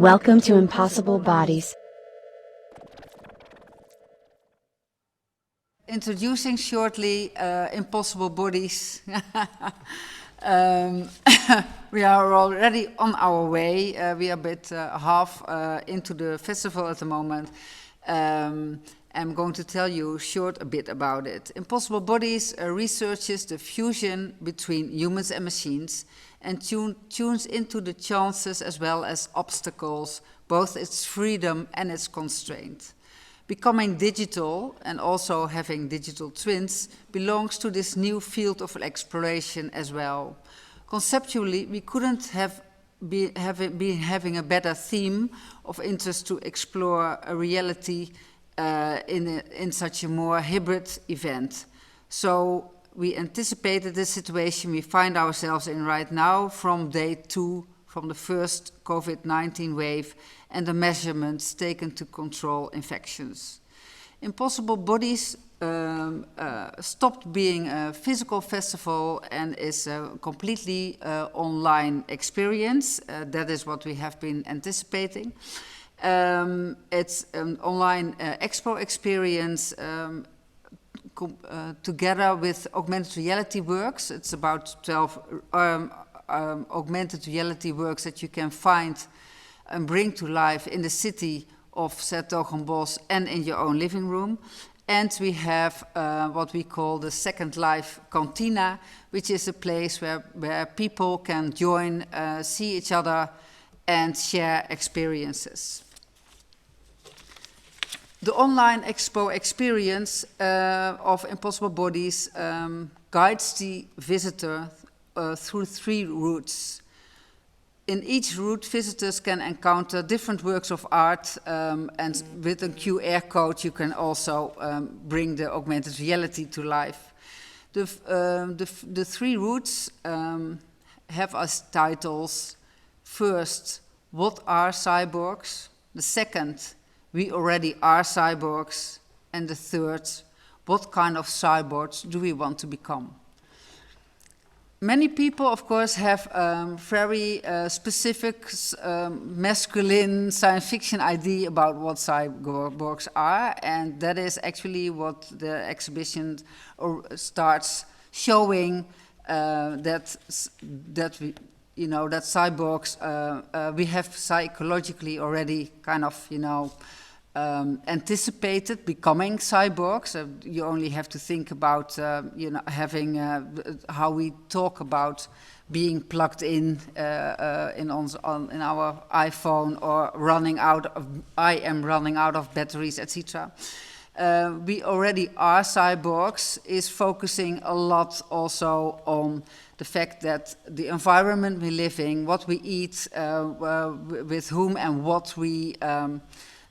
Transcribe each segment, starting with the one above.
Welcome to Impossible Bodies. Introducing shortly Impossible Bodies. We are already on our way. We are a bit half into the festival at the moment. I'm going to tell you a bit about it. Impossible Bodies researches the fusion between humans and machines and tunes into the chances as well as obstacles, both its freedom and its constraint. Becoming digital and also having digital twins belongs to this new field of exploration as well. Conceptually, we couldn't have been having a better theme of interest to explore a reality in such a more hybrid event. So we anticipated the situation we find ourselves in right now from day 2, from the first COVID-19 wave and the measurements taken to control infections. Impossible Bodies stopped being a physical festival and is a completely online experience. That is what we have been anticipating. It's an online expo experience together with augmented reality works. It's about 12 augmented reality works that you can find and bring to life in the city of 's-Hertogenbosch and in your own living room. And we have what we call the Second Life Cantina, which is a place where people can join, see each other, and share experiences. The online expo experience of Impossible Bodies guides the visitor through 3 routes. In each route, visitors can encounter different works of art, and with a QR code you can also bring the augmented reality to life. The 3 routes have as titles: first, what are cyborgs? The second, we already are cyborgs. And the third, what kind of cyborgs do we want to become? Many people, of course, have very specific masculine science fiction idea about what cyborgs are, and that is actually what the exhibition starts showing, that cyborgs, we have psychologically already kind of, anticipated becoming cyborgs. You only have to think about, having how we talk about being plugged in our iPhone or I am running out of batteries, etc. We already are cyborgs is focusing a lot also on the fact that the environment we live in, what we eat, with whom and what we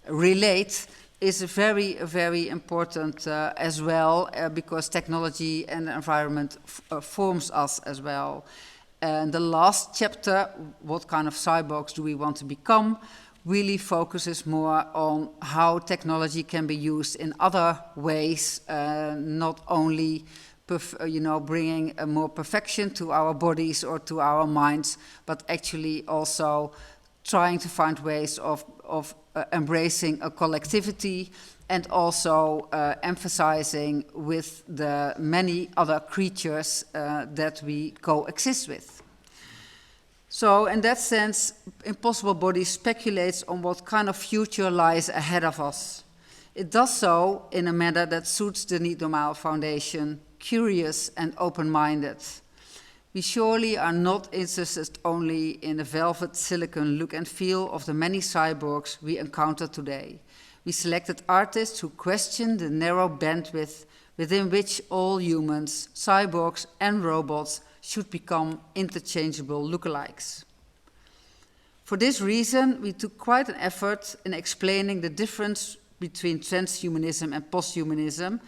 relate is very, very important as well, because technology and the environment forms us as well. And the last chapter, what kind of cyborgs do we want to become, really focuses more on how technology can be used in other ways, not only bringing more perfection to our bodies or to our minds, but actually also trying to find ways of embracing a collectivity and also emphasizing with the many other creatures that we coexist with. So in that sense, Impossible Bodies speculates on what kind of future lies ahead of us. It does so in a manner that suits the Niet Normaal Foundation, curious and open-minded. We surely are not interested only in the velvet silicon look and feel of the many cyborgs we encounter today. We selected artists who question the narrow bandwidth within which all humans, cyborgs and robots should become interchangeable lookalikes. For this reason, we took quite an effort in explaining the difference between transhumanism and posthumanism,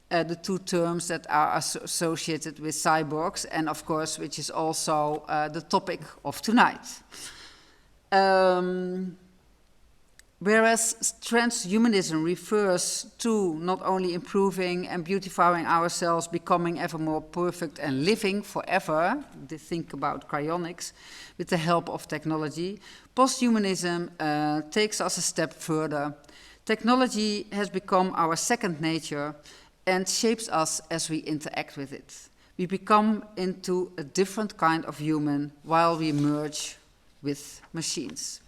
the 2 terms that are associated with cyborgs, and of course, which is also the topic of tonight. Whereas transhumanism refers to not only improving and beautifying ourselves, becoming ever more perfect and living forever, they think about cryonics, with the help of technology, posthumanism takes us a step further. Technology has become our second nature and shapes us as we interact with it. We become into a different kind of human while we merge with machines.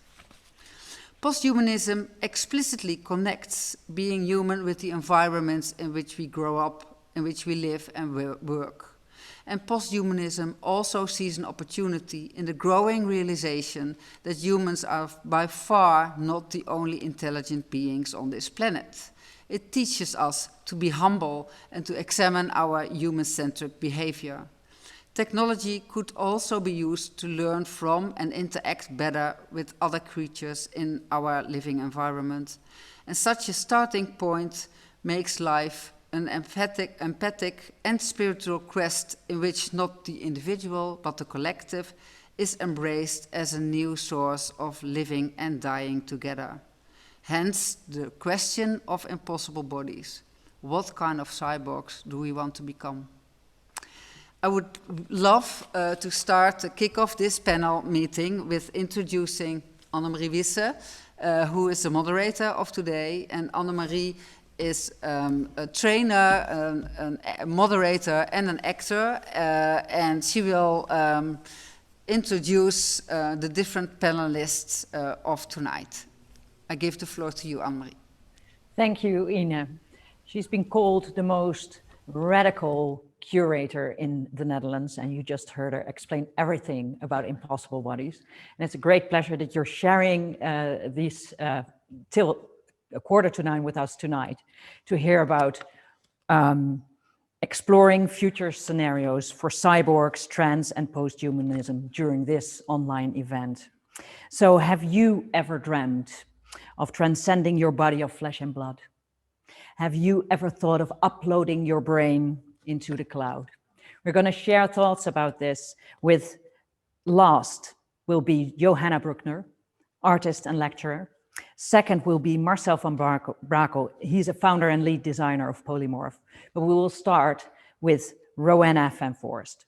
Posthumanism explicitly connects being human with the environments in which we grow up, in which we live and work. And posthumanism also sees an opportunity in the growing realization that humans are by far not the only intelligent beings on this planet. It teaches us to be humble and to examine our human-centric behavior. Technology could also be used to learn from and interact better with other creatures in our living environment. And such a starting point makes life an empathic and spiritual quest in which not the individual but the collective is embraced as a new source of living and dying together. Hence the question of impossible bodies. What kind of cyborgs do we want to become? I would love to kick off this panel meeting with introducing Annemarie Wisse, who is the moderator of today. And Annemarie is a trainer, a moderator, and an actor. And she will introduce the different panelists of tonight. I give the floor to you, Annemarie. Thank you, Ine. She's been called the most radical curator in the Netherlands, and you just heard her explain everything about impossible bodies. And it's a great pleasure that you're sharing these till 8:45 with us tonight to hear about exploring future scenarios for cyborgs, trans, and posthumanism during this online event. So have you ever dreamt of transcending your body of flesh and blood? Have you ever thought of uploading your brain into the cloud? We're going to share thoughts about this with last will be Johanna Bruckner, artist and lecturer. Second will be Marcel van Brakel. He's a founder and lead designer of Polymorph. But we will start with Rowan van Voorst.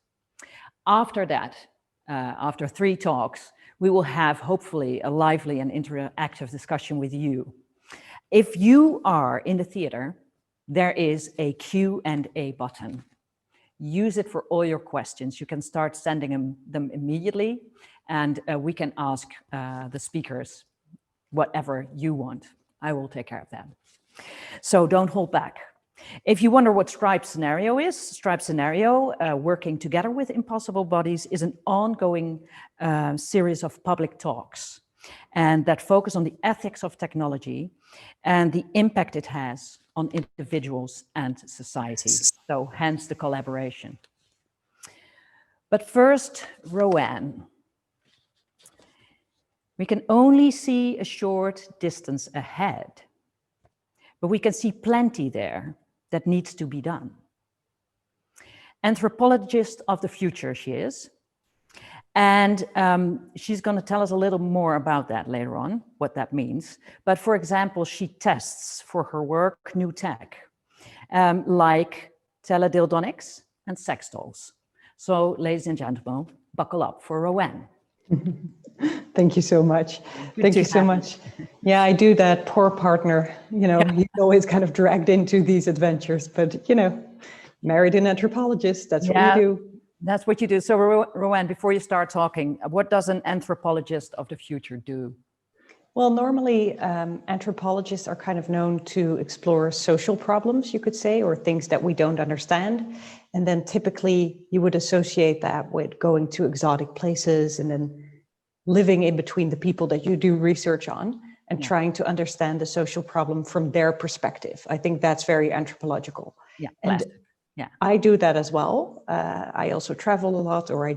After that, after 3 talks, we will have hopefully a lively and interactive discussion with you. If you are in the theater, there is a Q&A button. Use it for all your questions. You can start sending them immediately, and we can ask the speakers whatever you want. I will take care of that. So don't hold back. If you wonder what Stripe Scenario is, Stripe Scenario, working together with Impossible Bodies, is an ongoing series of public talks and that focus on the ethics of technology and the impact it has on individuals and society. So hence the collaboration. But first, Rowan. We can only see a short distance ahead, but we can see plenty there that needs to be done. Anthropologist of the future she is, and she's going to tell us a little more about that later on, what that means. But for example, she tests for her work new tech, like teledildonics and sex dolls. So ladies and gentlemen, buckle up for Rowan. Thank you so much. Thank you so much. Yeah, I do that. Poor partner, you know, he's always kind of dragged into these adventures, but you know, married an anthropologist, that's what we do. That's what you do. So Rowan, before you start talking, what does an anthropologist of the future do? Well, normally anthropologists are kind of known to explore social problems, you could say, or things that we don't understand. And then typically you would associate that with going to exotic places and then living in between the people that you do research on and trying to understand the social problem from their perspective. I think that's very anthropological. Yeah, and I do that as well. I also travel a lot, or I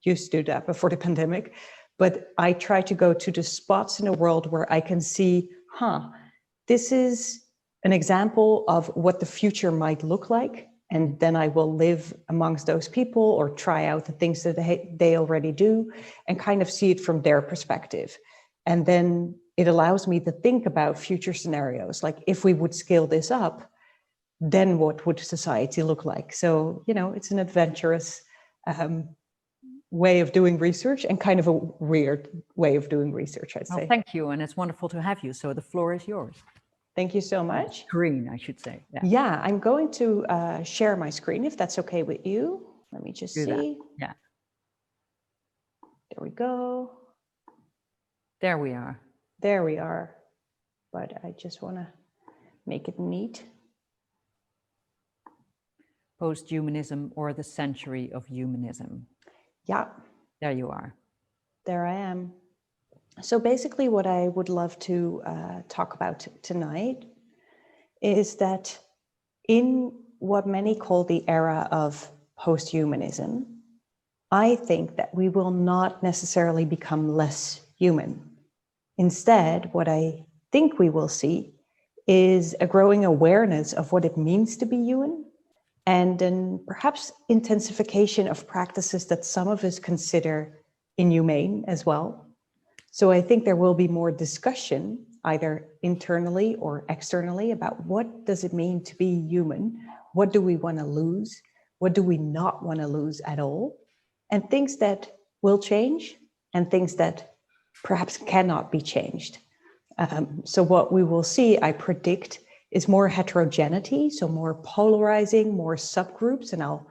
used to do that before the pandemic. But I try to go to the spots in the world where I can see, this is an example of what the future might look like. And then I will live amongst those people or try out the things that they already do and kind of see it from their perspective. And then it allows me to think about future scenarios. Like if we would scale this up, then what would society look like? So, you know, it's an adventurous way of doing research and kind of a weird way of doing research, I'd say. Well, thank you. And it's wonderful to have you. So the floor is yours. Thank you so much. Screen, I should say. Yeah, I'm going to share my screen if that's okay with you. Let me just see. That. Yeah. There we go. There we are. There we are. But I just want to make it neat. Posthumanism, or the century of humanism. Yeah. There you are. There I am. So basically what I would love to talk about tonight is that in what many call the era of posthumanism, I think that we will not necessarily become less human. Instead, what I think we will see is a growing awareness of what it means to be human, and then perhaps intensification of practices that some of us consider inhumane as well. So I think there will be more discussion, either internally or externally, about what does it mean to be human? What do we want to lose? What do we not want to lose at all? And things that will change and things that perhaps cannot be changed. So what we will see, I predict, is more heterogeneity, so more polarizing, more subgroups, and I'll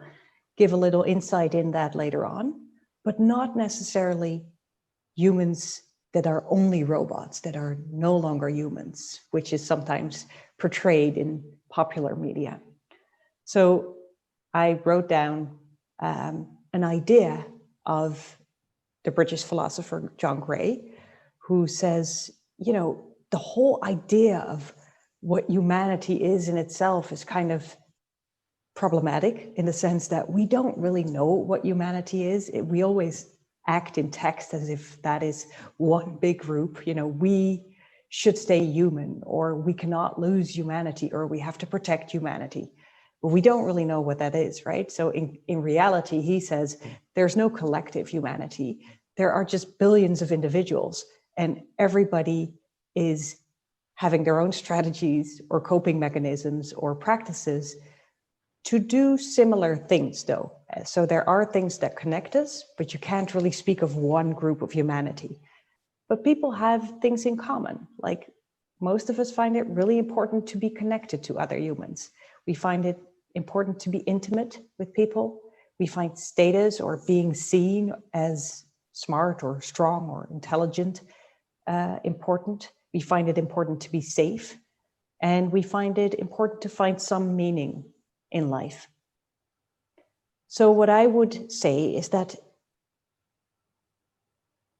give a little insight in that later on, but not necessarily humans that are only robots, that are no longer humans, which is sometimes portrayed in popular media. So I wrote down an idea of the British philosopher John Gray, who says, you know, the whole idea of what humanity is in itself is kind of problematic in the sense that we don't really know what humanity is. We always act in text as if that is one big group, you know, we should stay human, or we cannot lose humanity, or we have to protect humanity. But we don't really know what that is, right? So in reality, he says, there's no collective humanity. There are just billions of individuals, and everybody is having their own strategies or coping mechanisms or practices to do similar things though. So there are things that connect us, but you can't really speak of one group of humanity. But people have things in common. Like most of us find it really important to be connected to other humans. We find it important to be intimate with people. We find status or being seen as smart or strong or intelligent important. We find it important to be safe, and we find it important to find some meaning in life. So what I would say is that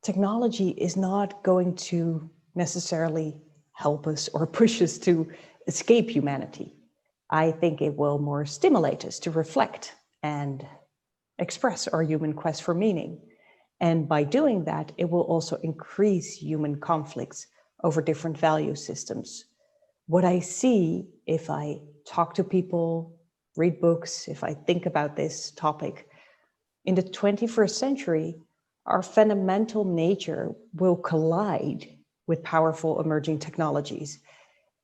technology is not going to necessarily help us or push us to escape humanity. I think it will more stimulate us to reflect and express our human quest for meaning. And by doing that, it will also increase human conflicts over different value systems. What I see if I talk to people, read books, if I think about this topic, in the 21st century, our fundamental nature will collide with powerful emerging technologies.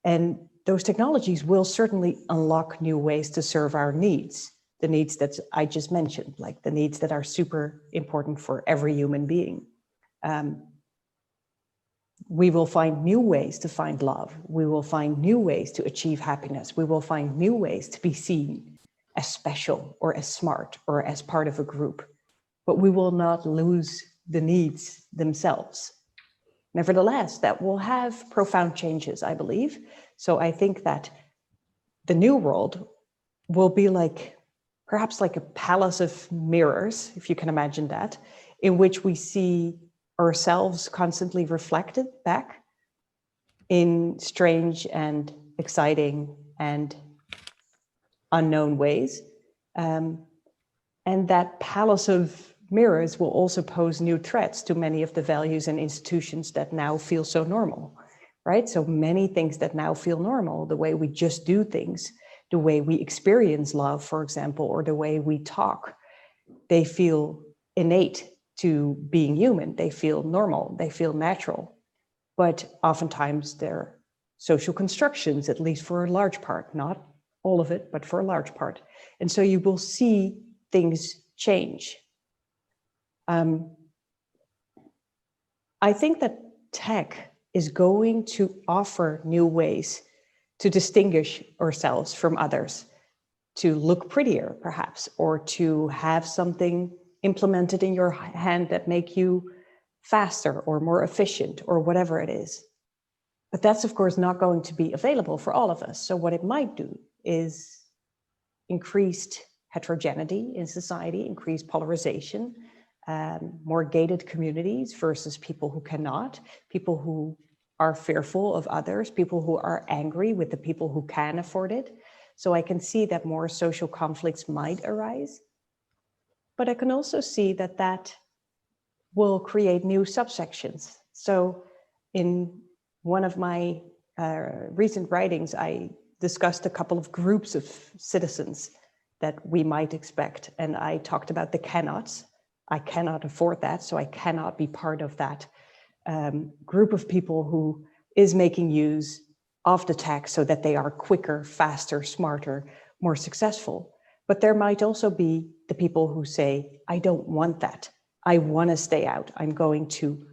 And those technologies will certainly unlock new ways to serve our needs, the needs that I just mentioned, like the needs that are super important for every human being. We will find new ways to find love. We will find new ways to achieve happiness. We will find new ways to be seen as special or as smart or as part of a group. But we will not lose the needs themselves. Nevertheless, that will have profound changes, I believe. So I think that the new world will be like, perhaps like a palace of mirrors, if you can imagine that, in which we see ourselves constantly reflected back in strange and exciting and unknown ways. And that palace of mirrors will also pose new threats to many of the values and institutions that now feel so normal, right? So many things that now feel normal, the way we just do things, the way we experience love, for example, or the way we talk, they feel innate to being human. They feel normal, they feel natural. but oftentimes they're social constructions, at least for a large part, not all of it, but for a large part. And so you will see things change. I think that tech is going to offer new ways to distinguish ourselves from others, to look prettier perhaps, or to have something implemented in your hand that make you faster or more efficient or whatever it is. But that's of course not going to be available for all of us. So what it might do is increased heterogeneity in society, increased polarization, more gated communities versus people who cannot, people who are fearful of others, people who are angry with the people who can afford it. So I can see that more social conflicts might arise. But I can also see that that will create new subsections. So in one of my recent writings, I discussed a couple of groups of citizens that we might expect. And I talked about the cannots. I cannot afford that, so I cannot be part of that group of people who is making use of the tech so that they are quicker, faster, smarter, more successful. But there might also be the people who say, I don't want that. I want to stay out. I'm going to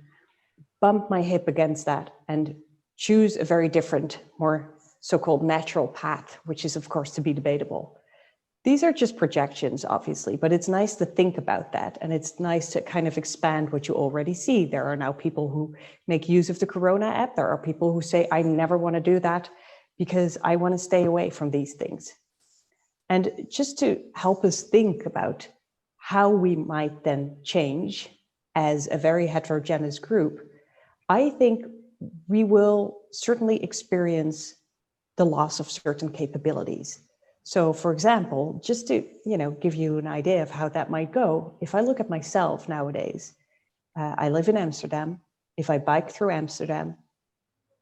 bump my hip against that and choose a very different, more so-called natural path, which is of course to be debatable. These are just projections, obviously, but it's nice to think about that. And it's nice to kind of expand what you already see. There are now people who make use of the Corona app. There are people who say, I never want to do that because I want to stay away from these things. And just to help us think about how we might then change as a very heterogeneous group, I think we will certainly experience the loss of certain capabilities. So for example, just to give you an idea of how that might go, if I look at myself nowadays, I live in Amsterdam. If I bike through Amsterdam,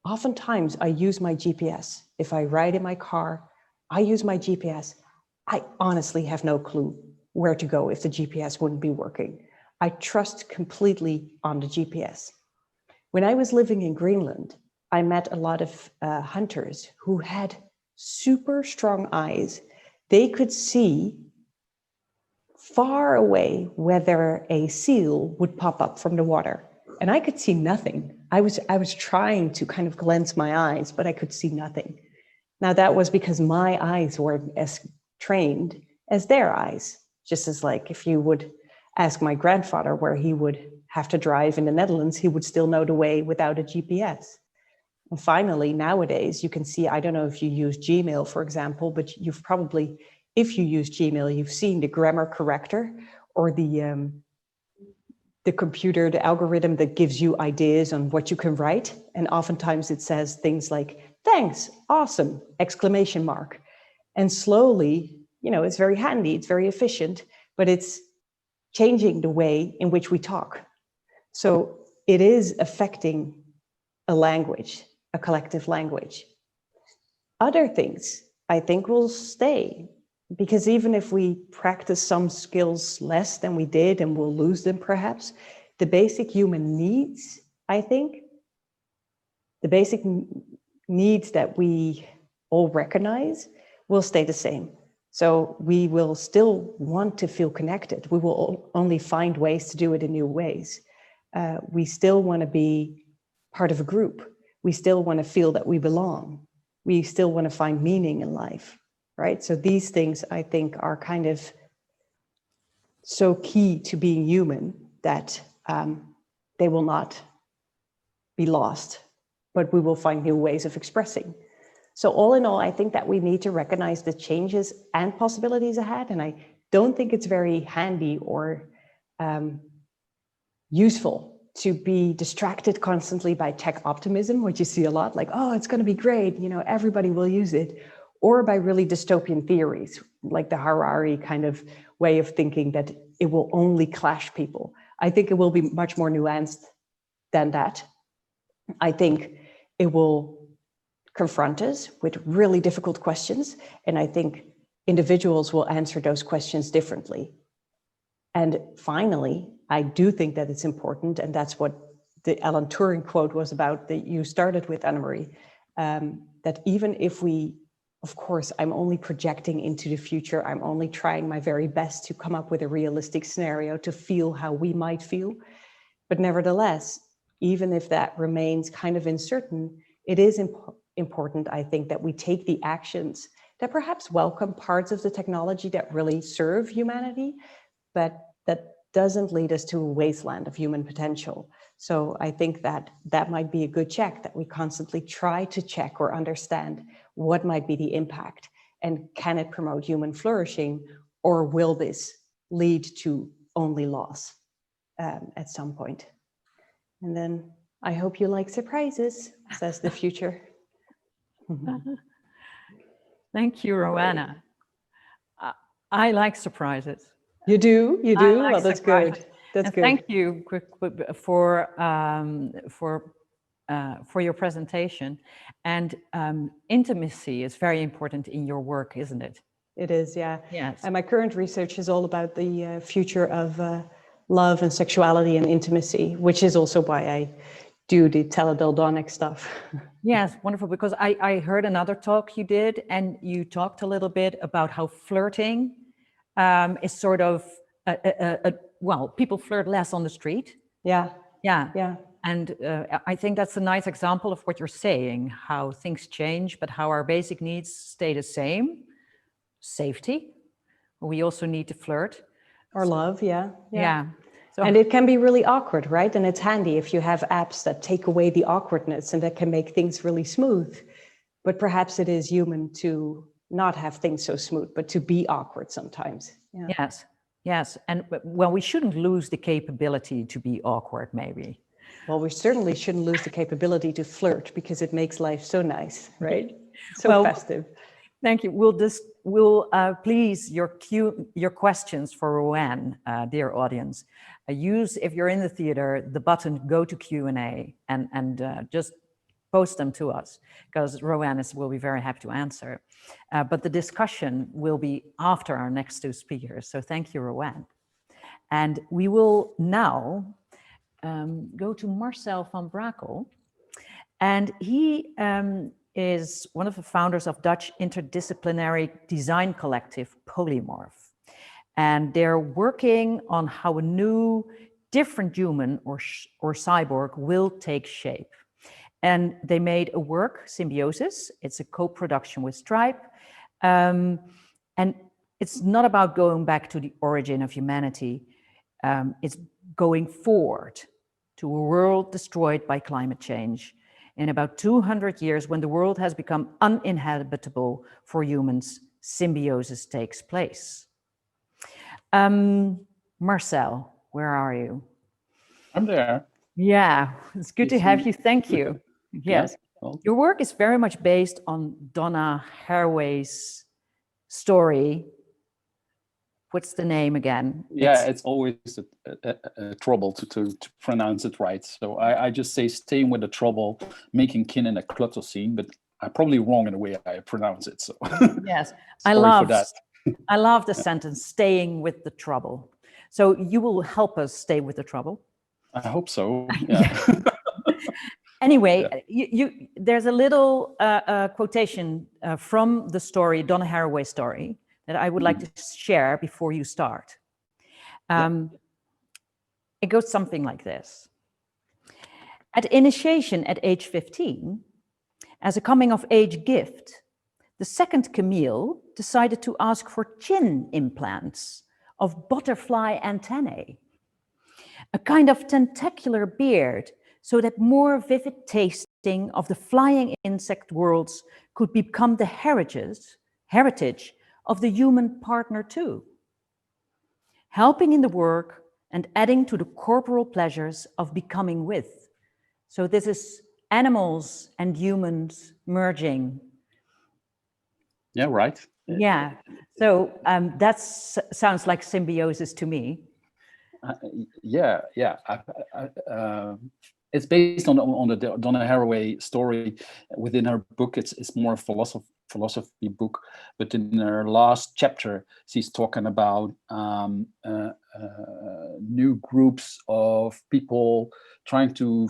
oftentimes I use my GPS. If I ride in my car, I use my GPS. I honestly have no clue where to go if the GPS wouldn't be working. I trust completely on the GPS. When I was living in Greenland, I met a lot of hunters who had super strong eyes. They could see far away whether a seal would pop up from the water. And I could see nothing. I was trying to kind of glance my eyes, but I could see nothing. Now that was because my eyes weren't as trained as their eyes. Just as like if you would ask my grandfather where he would have to drive in the Netherlands, he would still know the way without a GPS. And finally, nowadays, you can see, I don't know if you use Gmail, for example, but you've probably, if you use Gmail, you've seen the grammar corrector or the computer, the algorithm that gives you ideas on what you can write. And oftentimes it says things like, thanks, awesome, exclamation mark. And slowly, it's very handy, it's very efficient, but it's changing the way in which we talk. So it is affecting a language, a collective language. Other things, I think, will stay, because even if we practice some skills less than we did and we'll lose them perhaps, the basic human needs, I think, the basic needs that we all recognize will stay the same. So we will still want to feel connected. We will only find ways to do it in new ways. We still want to be part of a group. We still want to feel that we belong. We still want to find meaning in life, right? So these things, I think, are kind of so key to being human that they will not be lost, but we will find new ways of expressing. So all in all, I think that we need to recognize the changes and possibilities ahead. And I don't think it's very handy or useful to be distracted constantly by tech optimism, which you see a lot, like, oh, it's going to be great, everybody will use it, or by really dystopian theories, like the Harari kind of way of thinking that it will only clash people. I think it will be much more nuanced than that. I think it will confront us with really difficult questions, and I think individuals will answer those questions differently. And finally, I do think that it's important, and that's what the Alan Turing quote was about that you started with, Anne-Marie, that even if we, of course, I'm only projecting into the future, I'm only trying my very best to come up with a realistic scenario to feel how we might feel. But nevertheless, even if that remains kind of uncertain, it is important, I think, that we take the actions that perhaps welcome parts of the technology that really serve humanity, but that doesn't lead us to a wasteland of human potential. So I think that that might be a good check, that we constantly try to check or understand what might be the impact, and can it promote human flourishing, or will this lead to only loss at some point? And then I hope you like surprises, says the future. Thank you, Rowanna. I like surprises. You do? You do? Like well, that's surprises. good. That's And good. thank you for your presentation. And intimacy is very important in your work, isn't it? It is, yeah. Yes. And my current research is all about the future of love and sexuality and intimacy, which is also why I do the teledildonic stuff. Yes, wonderful. Because I heard another talk you did, and you talked a little bit about how flirting is sort of, well, people flirt less on the street. Yeah. Yeah. Yeah. And I think that's a nice example of what you're saying, how things change, but how our basic needs stay the same. Safety. We also need to flirt. Or love, yeah. Yeah. So, and it can be really awkward, right? And it's handy if you have apps that take away the awkwardness and that can make things really smooth. But perhaps it is human to not have things so smooth, but to be awkward sometimes. Yeah. Yes, yes. And well, we shouldn't lose the capability to be awkward, maybe. Well, we certainly shouldn't lose the capability to flirt, because it makes life so nice, right? So well, festive. Thank you. We'll please your questions for Rowan, dear audience. Use, if you're in the theater, the button go to Q&A and just post them to us, because Rowan will be very happy to answer. But the discussion will be after our next two speakers. So thank you, Rowan. And we will now go to Marcel van Brakel. And he is one of the founders of Dutch interdisciplinary design collective Polymorph. And they're working on how a new, different human or cyborg will take shape. And they made a work, Symbiosis. It's a co-production with Stripe. And it's not about going back to the origin of humanity. It's going forward to a world destroyed by climate change. In about 200 years, when the world has become uninhabitable for humans, symbiosis takes place. Marcel, where are you? I'm there. Yeah, it's good to have you. Thank you. Yes. Well, Your work is very much based on Donna Haraway's story. What's the name again? Yeah, it's always a trouble to pronounce it right. So I just say staying with the trouble, making kin in a clutter scene, but I'm probably wrong in the way I pronounce it. So yes, I love that. I love the sentence, staying with the trouble. So you will help us stay with the trouble? I hope so, yeah. Anyway, yeah. There's a little quotation from the story, Donna Haraway's story, that I would like to share before you start. It goes something like this. At initiation at age 15, as a coming-of-age gift, the second Camille decided to ask for chin implants of butterfly antennae, a kind of tentacular beard, so that more vivid tasting of the flying insect worlds could become the heritage of the human partner too, helping in the work and adding to the corporal pleasures of becoming with. So this is animals and humans merging. Yeah, right. Yeah, so that sounds like symbiosis to me. Yeah. It's based on the Donna Haraway story. Within her book, it's more philosophy book, but in her last chapter, she's talking about new groups of people trying to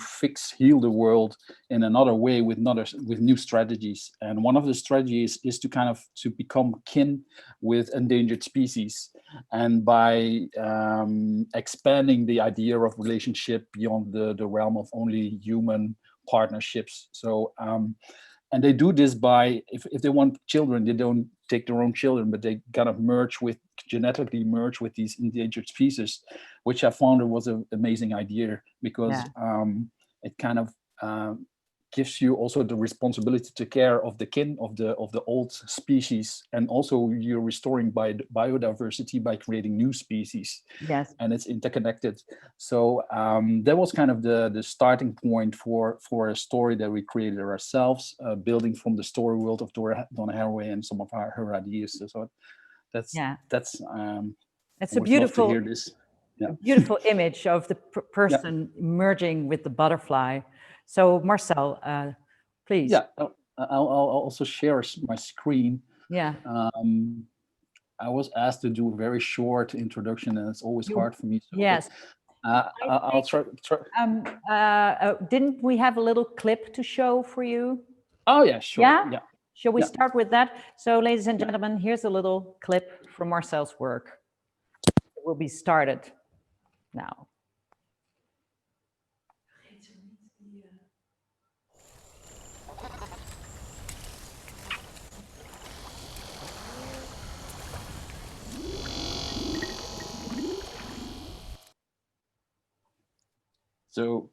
heal the world in another way with new strategies. And one of the strategies is to become kin with endangered species, and by expanding the idea of relationship beyond the realm of only human partnerships. So and they do this by, if they want children, they don't take their own children, but they kind of genetically merge with these endangered species, which I found was an amazing idea, because it kind of gives you also the responsibility to take care of the kin of the old species, and also you're restoring biodiversity by creating new species. Yes. And it's interconnected. So that was kind of the starting point for a story that we created ourselves, building from the story world of Donna Haraway and some of her ideas. So that's it's a beautiful, hear this. a beautiful image of the person merging with the butterfly. So Marcel, please. Yeah, I'll also share my screen. Yeah. I was asked to do a very short introduction, and it's always hard for me. So yes. I'll try. Didn't we have a little clip to show for you? Oh yeah, sure. Yeah. Shall we start with that? So, ladies and gentlemen, here's a little clip from Marcel's work. It will be started now. So,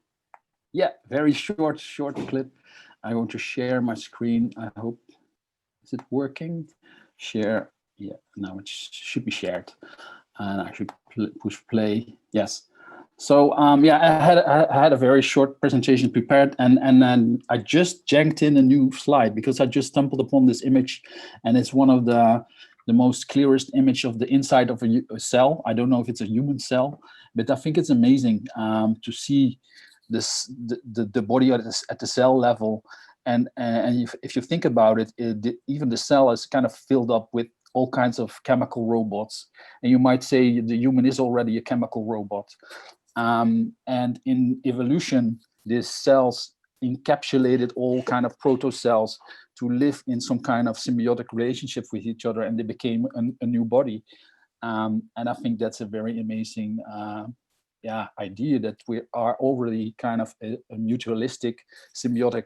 yeah, very short clip. I want to share my screen. I hope, is it working? Share. Yeah, now it should be shared. And I should push play. Yes. So I had a very short presentation prepared, and then I just janked in a new slide because I just stumbled upon this image, and it's one of the most clearest image of the inside of a cell. I don't know if it's a human cell, but I think it's amazing to see the body at the cell level, and if you think about it, even the cell is kind of filled up with all kinds of chemical robots, and you might say the human is already a chemical robot. And in evolution, these cells encapsulated all kind of proto-cells to live in some kind of symbiotic relationship with each other, and they became a new body. And I think that's a very amazing idea, that we are already kind of a mutualistic, symbiotic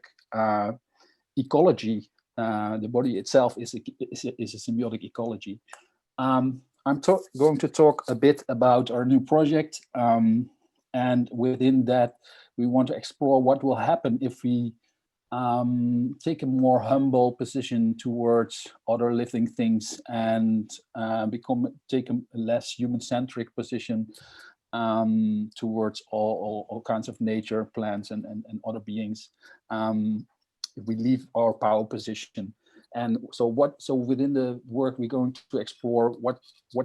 ecology. The body itself is a symbiotic ecology. I'm going to talk a bit about our new project. And within that, we want to explore what will happen if we take a more humble position towards other living things, and take a less human-centric position towards all kinds of nature, plants, and other beings. If we leave our power position. And so within the work, we're going to explore what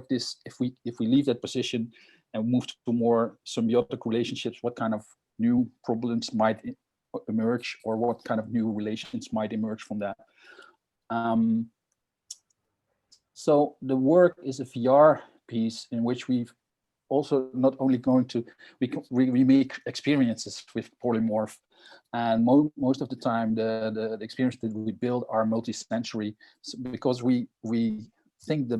this, if we leave that position and move to more symbiotic relationships, what kind of new problems might emerge, or what kind of new relations might emerge from that. So the work is a VR piece in which we've also not only going to, we make experiences with polymorph, and most of the time the experiences that we build are multi-sensory, because we think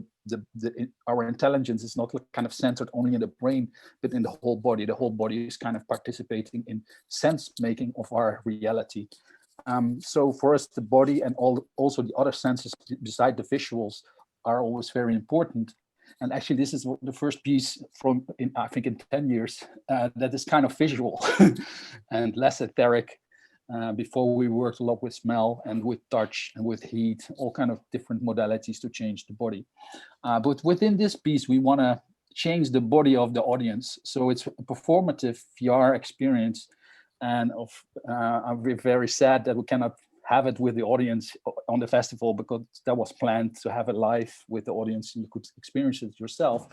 our intelligence is not kind of centered only in the brain, but in the whole body. The whole body is kind of participating in sense making of our reality. So for us, the body and also the other senses beside the visuals are always very important. And actually, this is the first piece I think in 10 years that is kind of visual and less etheric. Before, we worked a lot with smell and with touch and with heat, all kind of different modalities to change the body. But within this piece, we want to change the body of the audience. So it's a performative VR experience. And I'm very sad that we cannot have it with the audience on the festival, because that was planned to have it live with the audience and you could experience it yourself.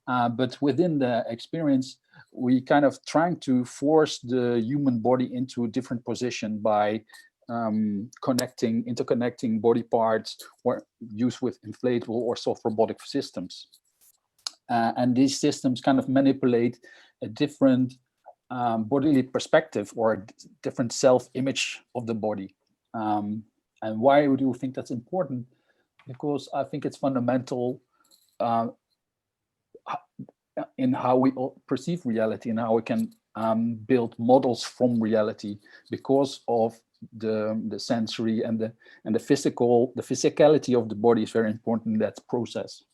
But within the experience, we kind of trying to force the human body into a different position by interconnecting body parts or used with inflatable or soft robotic systems. And these systems kind of manipulate a different bodily perspective or a different self-image of the body. And why do you think that's important? Because I think it's fundamental in how we perceive reality and how we can build models from reality, because of the sensory and the physicality of the body is very important in that process.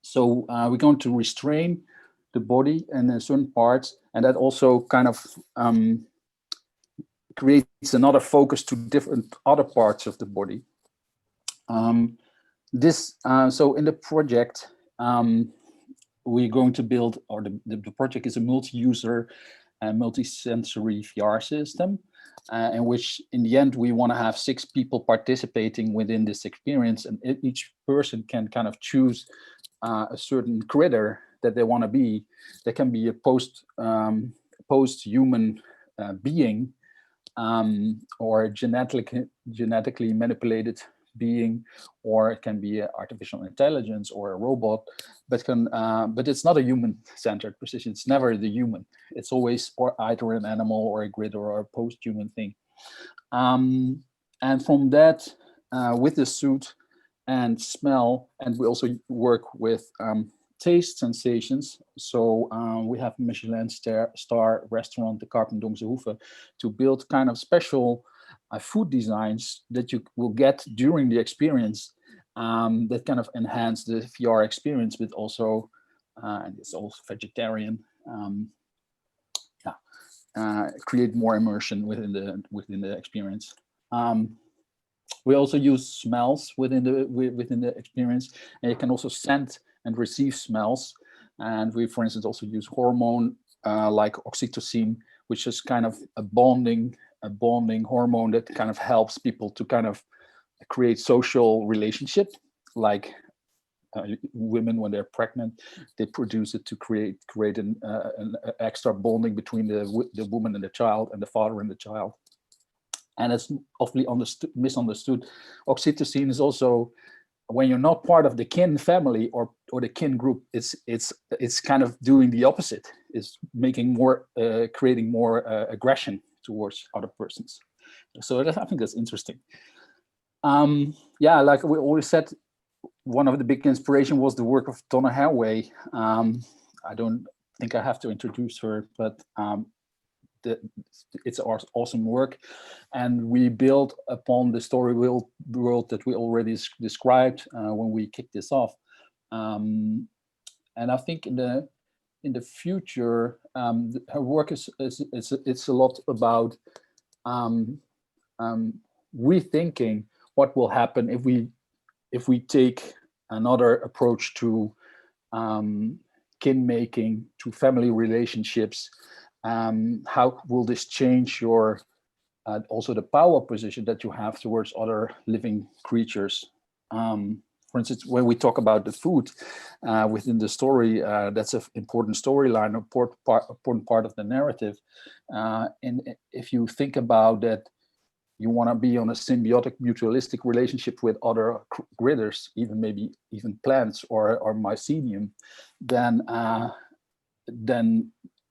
So we're going to restrain the body in certain parts, and that also kind of creates another focus to different other parts of the body. So in the project, we're going to build, or the project is a multi-user and multi-sensory VR system, in which in the end we want to have 6 people participating within this experience, and each person can kind of choose a certain critter that they want to be. They can be a post-human being, or a genetically manipulated being, or it can be artificial intelligence or a robot, but it's not a human-centered position. It's never the human. It's always either an animal or a grid or a post-human thing. And from that, with the suit and smell, and we also work with taste sensations. So we have Michelin star restaurant, the Karpendongse Hoeve, to build kind of special food designs that you will get during the experience, that kind of enhance the VR experience, but also, and it's also vegetarian, create more immersion within the experience. We also use smells within the experience, and you can also send and receive smells. And we, for instance, also use hormone like oxytocin, which is kind of a bonding hormone that kind of helps people to kind of create social relationship. Like women, when they're pregnant, they produce it to create an extra bonding between the woman and the child, and the father and the child. And it's often misunderstood. Oxytocin is also, when you're not part of the kin family or the kin group, it's kind of doing the opposite. It's making more, creating more aggression towards other persons. So I think that's interesting. Yeah, like we always said, one of the big inspiration was the work of Donna Haraway. I don't think I have to introduce her, but it's our awesome work, and we build upon the story world that we already described when we kicked this off. And I think in the future, her work is a lot about rethinking what will happen if we take another approach to kin making, to family relationships. How will this change your also the power position that you have towards other living creatures? For instance, when we talk about the food within the story, that's an important storyline, important part of the narrative. And if you think about that, you want to be on a symbiotic, mutualistic relationship with other critters, maybe even plants or mycelium, then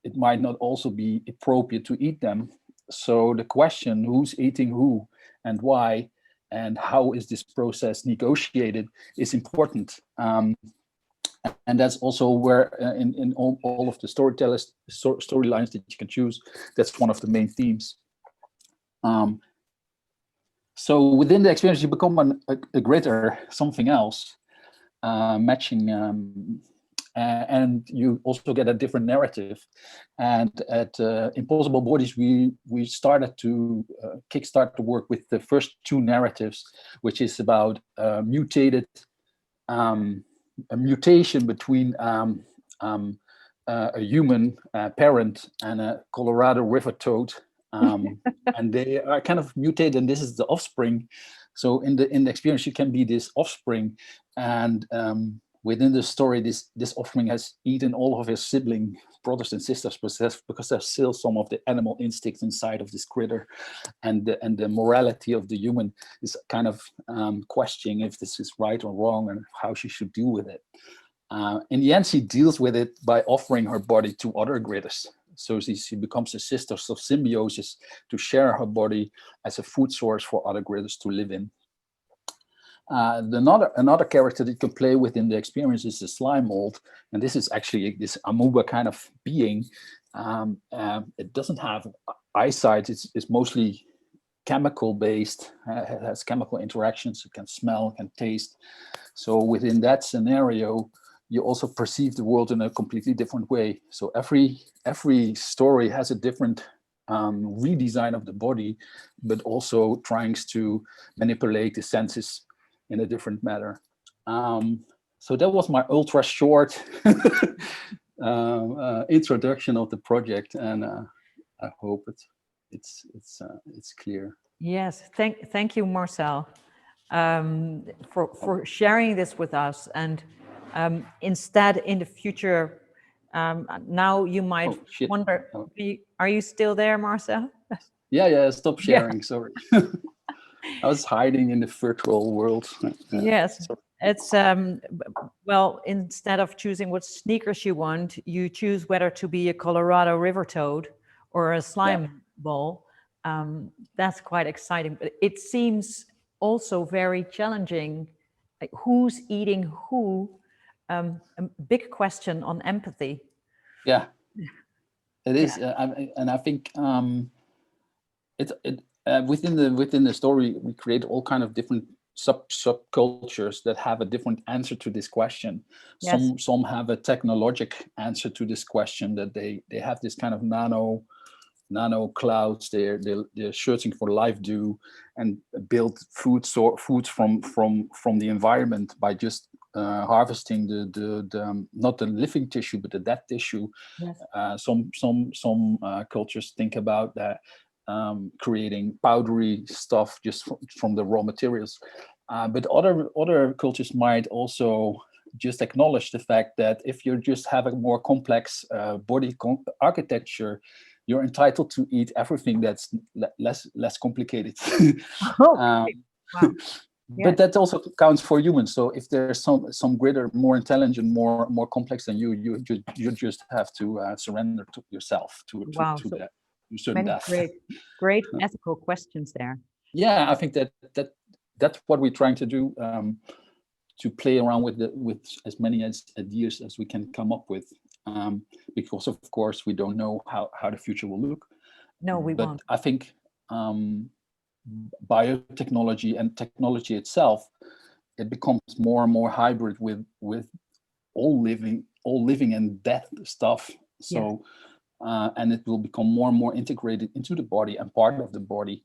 it might not also be appropriate to eat them. So the question, who's eating who and why, and how is this process negotiated, is important. And that's also where in all of the storylines that you can choose, that's one of the main themes. So within the experience, you become a gritter, something else, matching, and you also get a different narrative. And at Impossible Bodies, we started to kickstart the work with the first 2 narratives, which is about a mutation between a human parent and a Colorado river toad. And they are kind of mutated, and this is the offspring. So in the experience, you can be this offspring, and within the story, this offspring has eaten all of his sibling brothers and sisters because there's still some of the animal instincts inside of this critter, and the morality of the human is kind of questioning if this is right or wrong and how she should deal with it. In the end, she deals with it by offering her body to other gritters. So she becomes a sister of symbiosis to share her body as a food source for other gritters to live in. Another character that you can play with in the experience is the slime mold, and this is actually this amoeba kind of being. It doesn't have eyesight. It's mostly chemical based. It has chemical interactions. It can smell, can taste. So within that scenario, you also perceive the world in a completely different way. So every story has a different redesign of the body, but also tries to manipulate the senses in a different manner. So that was my ultra short introduction of the project, and I hope it's clear. Yes, thank you, Marcel, for sharing this with us. And instead, in the future, now you might wonder, are you still there, Marcel? Yeah, stop sharing, sorry. I was hiding in the virtual world. Yes, it's, well, instead of choosing what sneakers you want, you choose whether to be a Colorado River toad or a slime ball. That's quite exciting, but it seems also very challenging. Like, who's eating who? A big question on empathy. Yeah, it is, and I think within the story we create all kind of different subcultures that have a different answer to this question. Yes. Some have a technologic answer to this question, that they have this kind of nano clouds. They're searching for life dew and build foods from the environment by just harvesting the not the living tissue but the dead tissue. Yes. Some cultures think about that, creating powdery stuff just from the raw materials, but other cultures might also just acknowledge the fact that if you just have a more complex body architecture, you're entitled to eat everything that's less complicated. Wow. But that also counts for humans. So if there's some greater, more intelligent, more complex than you just have to surrender to yourself to that certain death. Great ethical questions there. Yeah, I think that's what we're trying to do, to play around with as many ideas as we can come up with, because of course we don't know how the future will look. No, we won't. I think biotechnology and technology itself, it becomes more and more hybrid with all living and death stuff. So and it will become more and more integrated into the body and part of the body.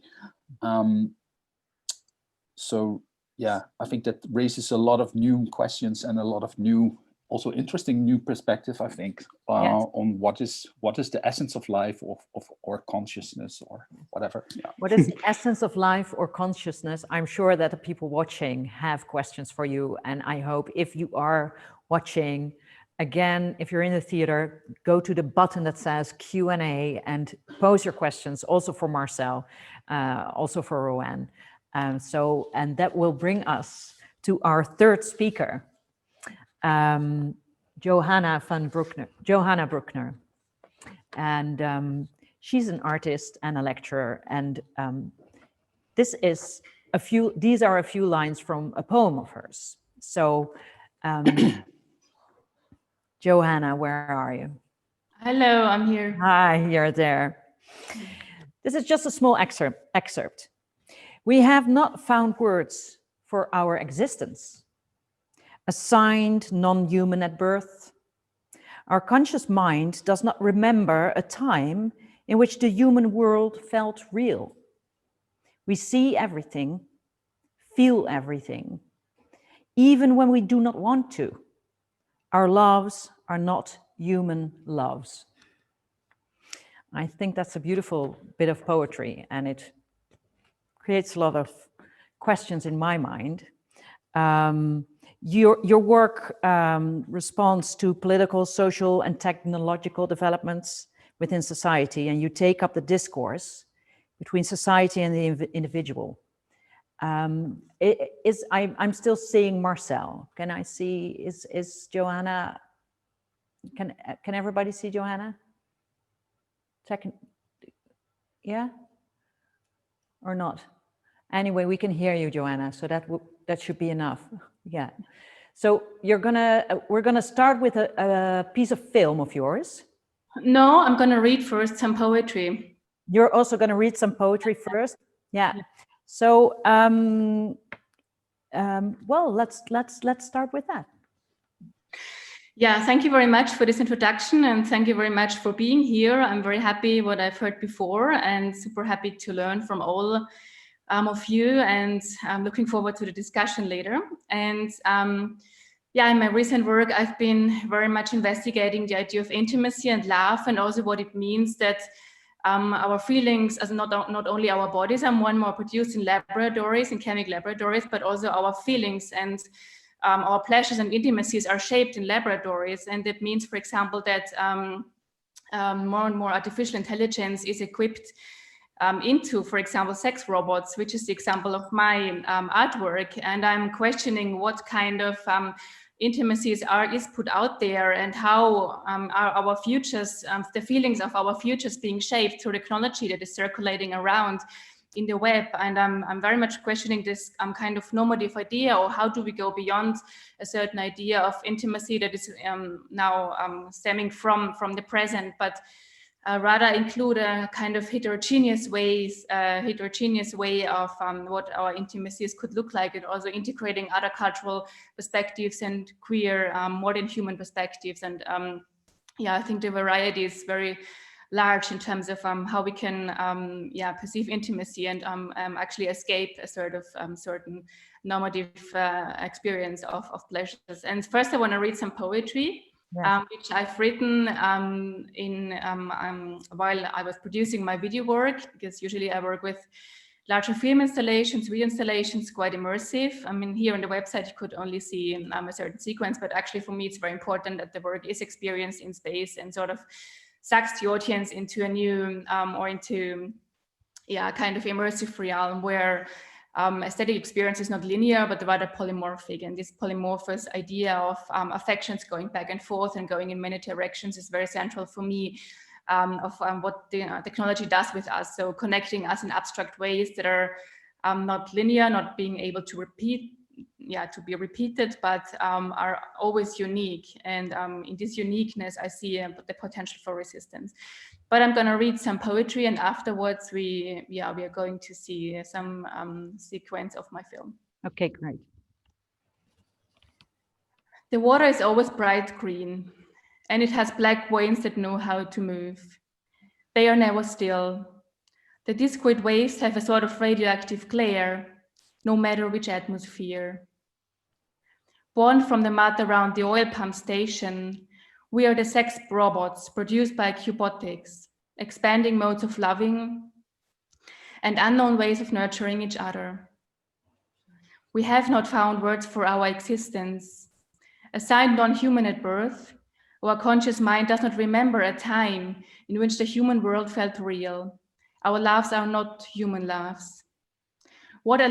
So yeah, I think that raises a lot of new questions and a lot of new, also interesting new perspective, I think, on what is the essence of life or consciousness or whatever. Yeah. What is the essence of life or consciousness? I'm sure that the people watching have questions for you, and I hope if you are watching, again, if you're in the theater, go to the button that says Q&A and pose your questions, also for Marcel, also for Rowan. And that will bring us to our third speaker, Johanna Bruckner. And she's an artist and a lecturer. And these are a few lines from a poem of hers. So, Johanna, where are you? Hello, I'm here. Hi, you're there. This is just a small excerpt. We have not found words for our existence. Assigned non-human at birth, our conscious mind does not remember a time in which the human world felt real. We see everything, feel everything, even when we do not want to. Our loves are not human loves. I think that's a beautiful bit of poetry, and it creates a lot of questions in my mind. Your work responds to political, social, and technological developments within society, and you take up the discourse between society and the individual. I'm still seeing Marcel. Can I see? Is Johanna? Can everybody see Johanna? Second, yeah, or not? Anyway, we can hear you, Johanna. So that should be enough. Yeah. So we're gonna start with a piece of film of yours. No, I'm going to read first some poetry. You're also going to read some poetry first. Yeah. So well, let's start with that. Yeah, thank you very much for this introduction, and thank you very much for being here. I'm very happy what I've heard before, and super happy to learn from all of you, and I'm looking forward to the discussion later. And yeah, in my recent work, I've been very much investigating the idea of intimacy and love, and also what it means that our feelings, as not only our bodies, are more and more produced in laboratories, in chemical laboratories, but also our feelings and our pleasures and intimacies are shaped in laboratories. And that means, for example, that more and more artificial intelligence is equipped into, for example, sex robots, which is the example of my artwork. And I'm questioning what kind of intimacies is put out there, and how are our futures, the feelings of our futures, being shaped through technology that is circulating around in the web. And I'm very much questioning this kind of normative idea, or how do we go beyond a certain idea of intimacy that is now stemming from the present, but rather include a kind of heterogeneous way of what our intimacies could look like, and also integrating other cultural perspectives and queer modern human perspectives. And yeah, I think the variety is very large in terms of how we can perceive intimacy and actually escape a sort of certain normative experience of pleasures. And first I want to read some poetry. Yes. Which I've written while I was producing my video work, because usually I work with larger film installations, video installations, quite immersive. I mean, here on the website you could only see a certain sequence, but actually for me it's very important that the work is experienced in space and sort of sucks the audience into a new or into kind of immersive realm where aesthetic experience is not linear, but rather polymorphic. And this polymorphous idea of affections going back and forth and going in many directions is very central for me, of what the technology does with us. So connecting us in abstract ways that are not linear, not being able to to be repeated, but are always unique. And in this uniqueness, I see the potential for resistance. But I'm going to read some poetry, and afterwards we are going to see some sequence of my film. Okay, great. The water is always bright green, and it has black veins that know how to move. They are never still. The discrete waves have a sort of radioactive glare, no matter which atmosphere. Born from the mud around the oil pump station, we are the sex robots produced by cubotics, expanding modes of loving and unknown ways of nurturing each other. We have not found words for our existence. Assigned non-human at birth, our conscious mind does not remember a time in which the human world felt real. Our loves are not human loves. What are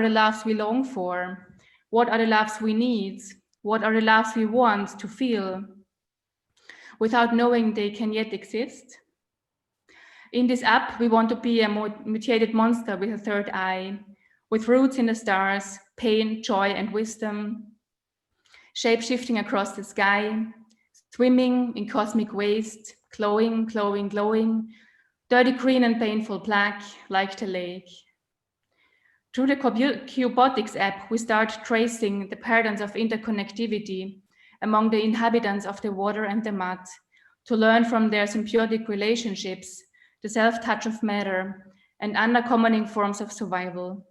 the loves we long for? What are the loves we need? What are the loves we want to feel without knowing they can yet exist? In this app, we want to be a mutated monster with a third eye, with roots in the stars, pain, joy, and wisdom, shape-shifting across the sky, swimming in cosmic waste, glowing, glowing, glowing, dirty green and painful black, like the lake. Through the Cubotics app, we start tracing the patterns of interconnectivity among the inhabitants of the water and the mud, to learn from their symbiotic relationships, the self-touch of matter, and undercommoning forms of survival.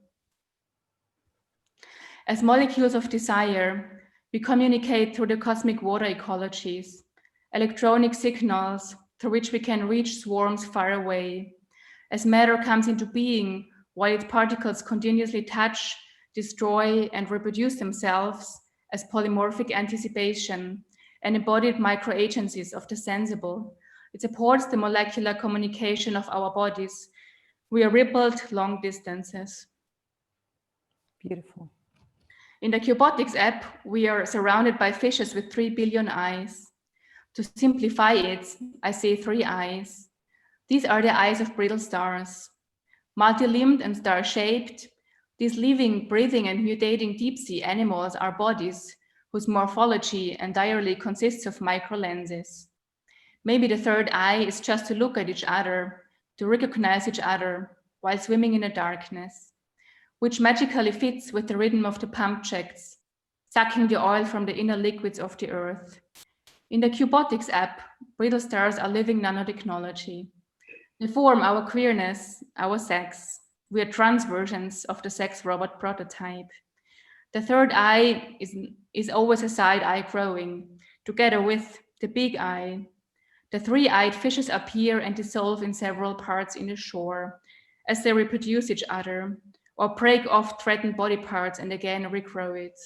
As molecules of desire, we communicate through the cosmic water ecologies, electronic signals through which we can reach swarms far away. As matter comes into being, while its particles continuously touch, destroy, and reproduce themselves, as polymorphic anticipation and embodied microagencies of the sensible. It supports the molecular communication of our bodies via rippled long distances. Beautiful. In the Cubotics app, we are surrounded by fishes with 3 billion eyes. To simplify it, I say 3 eyes. These are the eyes of brittle stars. Multi-limbed and star-shaped, these living, breathing, and mutating deep-sea animals are bodies whose morphology entirely consists of microlenses. Maybe the third eye is just to look at each other, to recognize each other while swimming in the darkness, which magically fits with the rhythm of the pump jets, sucking the oil from the inner liquids of the earth. In the Cubotics app, brittle stars are living nanotechnology. They form our queerness, our sex. We are trans versions of the sex robot prototype. The third eye is always a side eye growing, together with the big eye. The 3-eyed fishes appear and dissolve in several parts in the shore as they reproduce each other, or break off threatened body parts and again regrow it.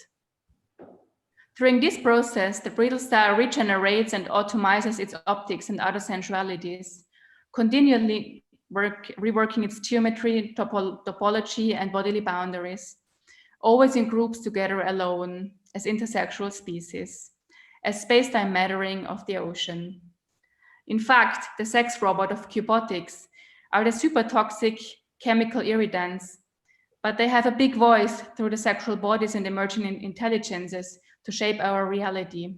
During this process, the brittle star regenerates and optimizes its optics and other sensualities, continually reworking its geometry, topology, and bodily boundaries, always in groups together alone, as intersexual species, as space-time mattering of the ocean. In fact, the sex robot of Cubotics are the super toxic chemical irritants, but they have a big voice through the sexual bodies and emerging intelligences to shape our reality.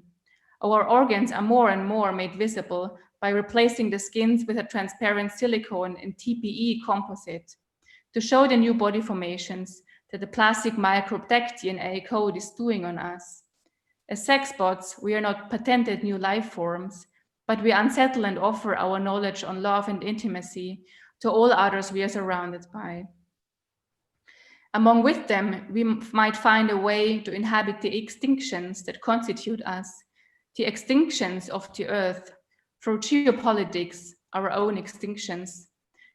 Our organs are more and more made visible by replacing the skins with a transparent silicone and TPE composite to show the new body formations that the plastic microbe-tech DNA code is doing on us. As sex bots, we are not patented new life forms, but we unsettle and offer our knowledge on love and intimacy to all others we are surrounded by. Among with them, we might find a way to inhabit the extinctions that constitute us, the extinctions of the earth, through geopolitics, our own extinctions.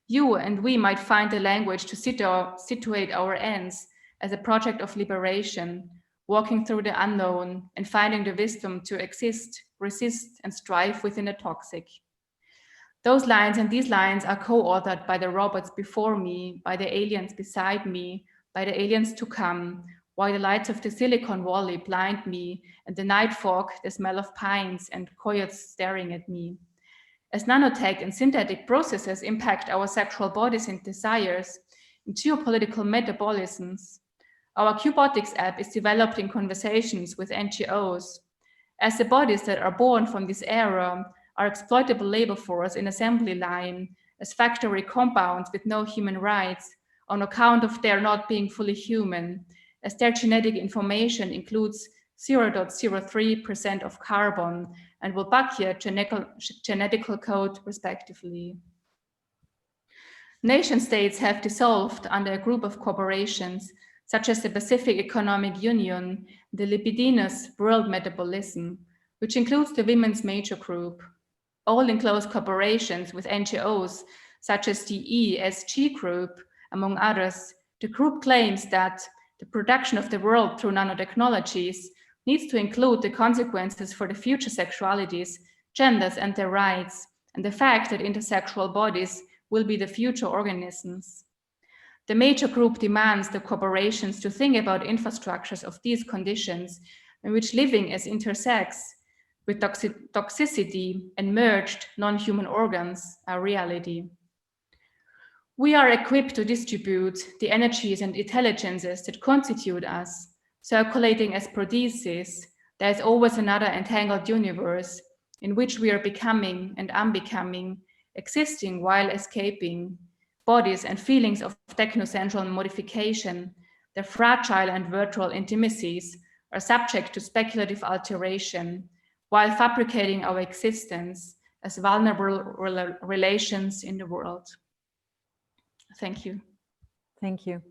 You and we might find a language to situate our ends as a project of liberation, walking through the unknown and finding the wisdom to exist, resist, and strive within the toxic. Those lines and these lines are co-authored by the robots before me, by the aliens beside me, by the aliens to come, while the lights of the Silicon Valley blind me, and the night fog, the smell of pines and coyotes staring at me. As nanotech and synthetic processes impact our sexual bodies and desires in geopolitical metabolisms, our Cubotics app is developed in conversations with NGOs. As the bodies that are born from this era are exploitable labor force in assembly line, as factory compounds with no human rights, on account of their not being fully human, as their genetic information includes 0.03% of carbon and Wolbachia genetical code, respectively. Nation states have dissolved under a group of corporations, such as the Pacific Economic Union, the libidinous World Metabolism, which includes the Women's Major Group, all in close cooperations with NGOs, such as the ESG Group, among others. The group claims that the production of the world through nanotechnologies needs to include the consequences for the future sexualities, genders, and their rights, and the fact that intersexual bodies will be the future organisms. The major group demands the corporations to think about infrastructures of these conditions in which living as intersex with toxicity and merged non-human organs are reality. We are equipped to distribute the energies and intelligences that constitute us, circulating as protheses. There is always another entangled universe in which we are becoming and unbecoming, existing while escaping. Bodies and feelings of technocensual modification, their fragile and virtual intimacies are subject to speculative alteration, while fabricating our existence as vulnerable relations in the world. Thank you. Thank you.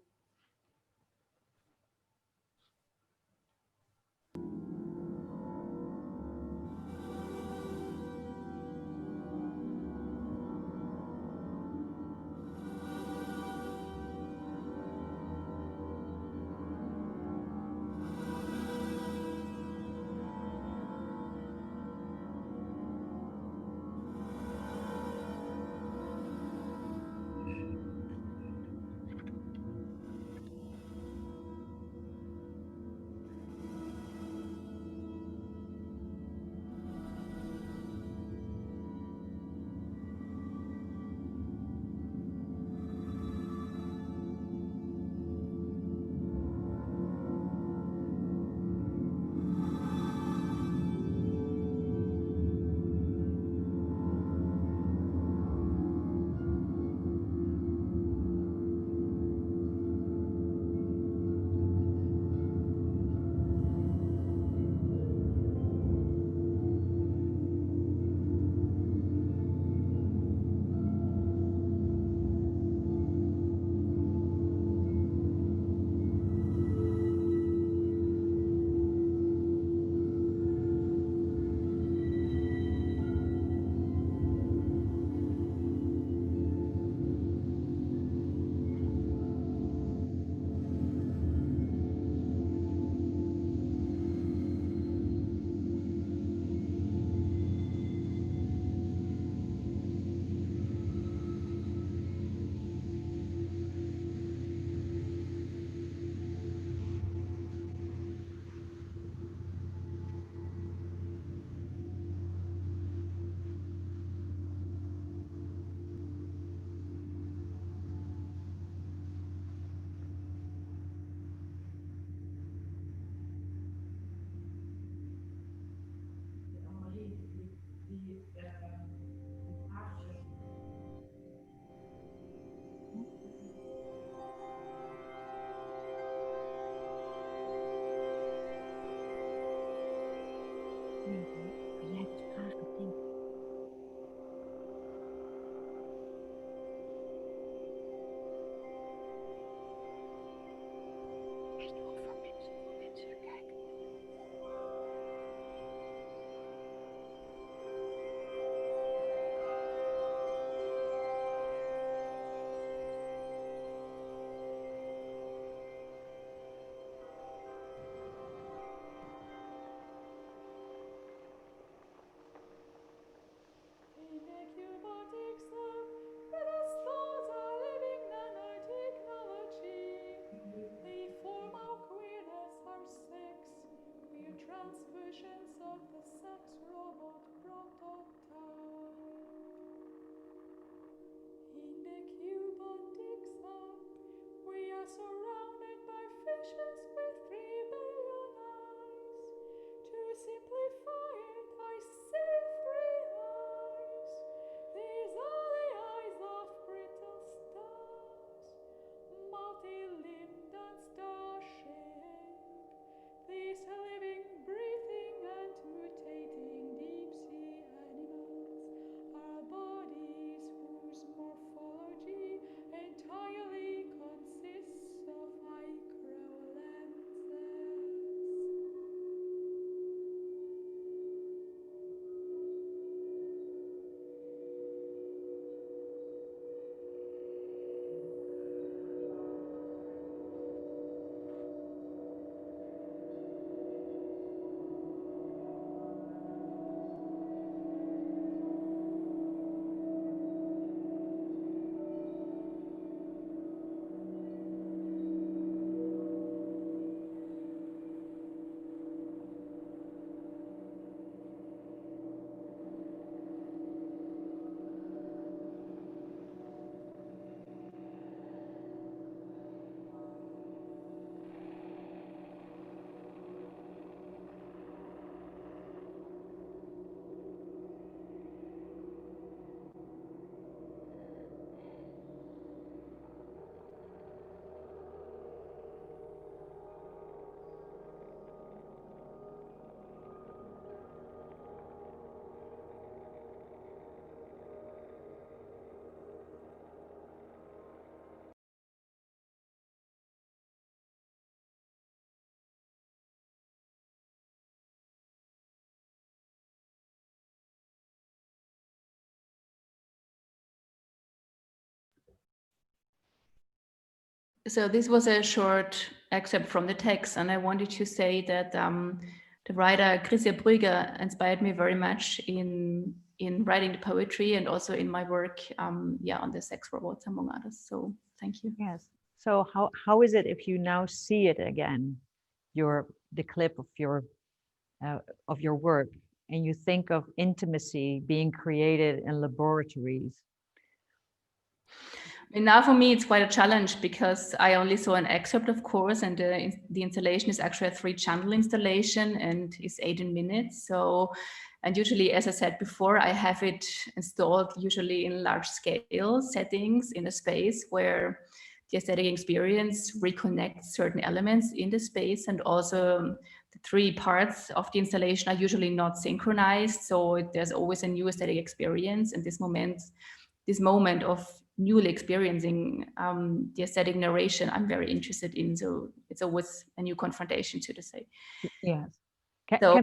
So this was a short excerpt from the text, and I wanted to say that the writer Christian Brügger inspired me very much in writing the poetry and also in my work, on the sex robots, among others. So thank you. Yes. So how is it if you now see it again, the clip of your work, and you think of intimacy being created in laboratories? And now for me, it's quite a challenge because I only saw an excerpt, of course, and the installation is actually a 3-channel installation and is 18 minutes. So, and usually, as I said before, I have it installed usually in large scale settings in a space where the aesthetic experience reconnects certain elements in the space, and also the 3 parts of the installation are usually not synchronized. So there's always a new aesthetic experience, and this moment of newly experiencing the aesthetic narration I'm very interested in. So it's always a new confrontation, so to say. Yes. So,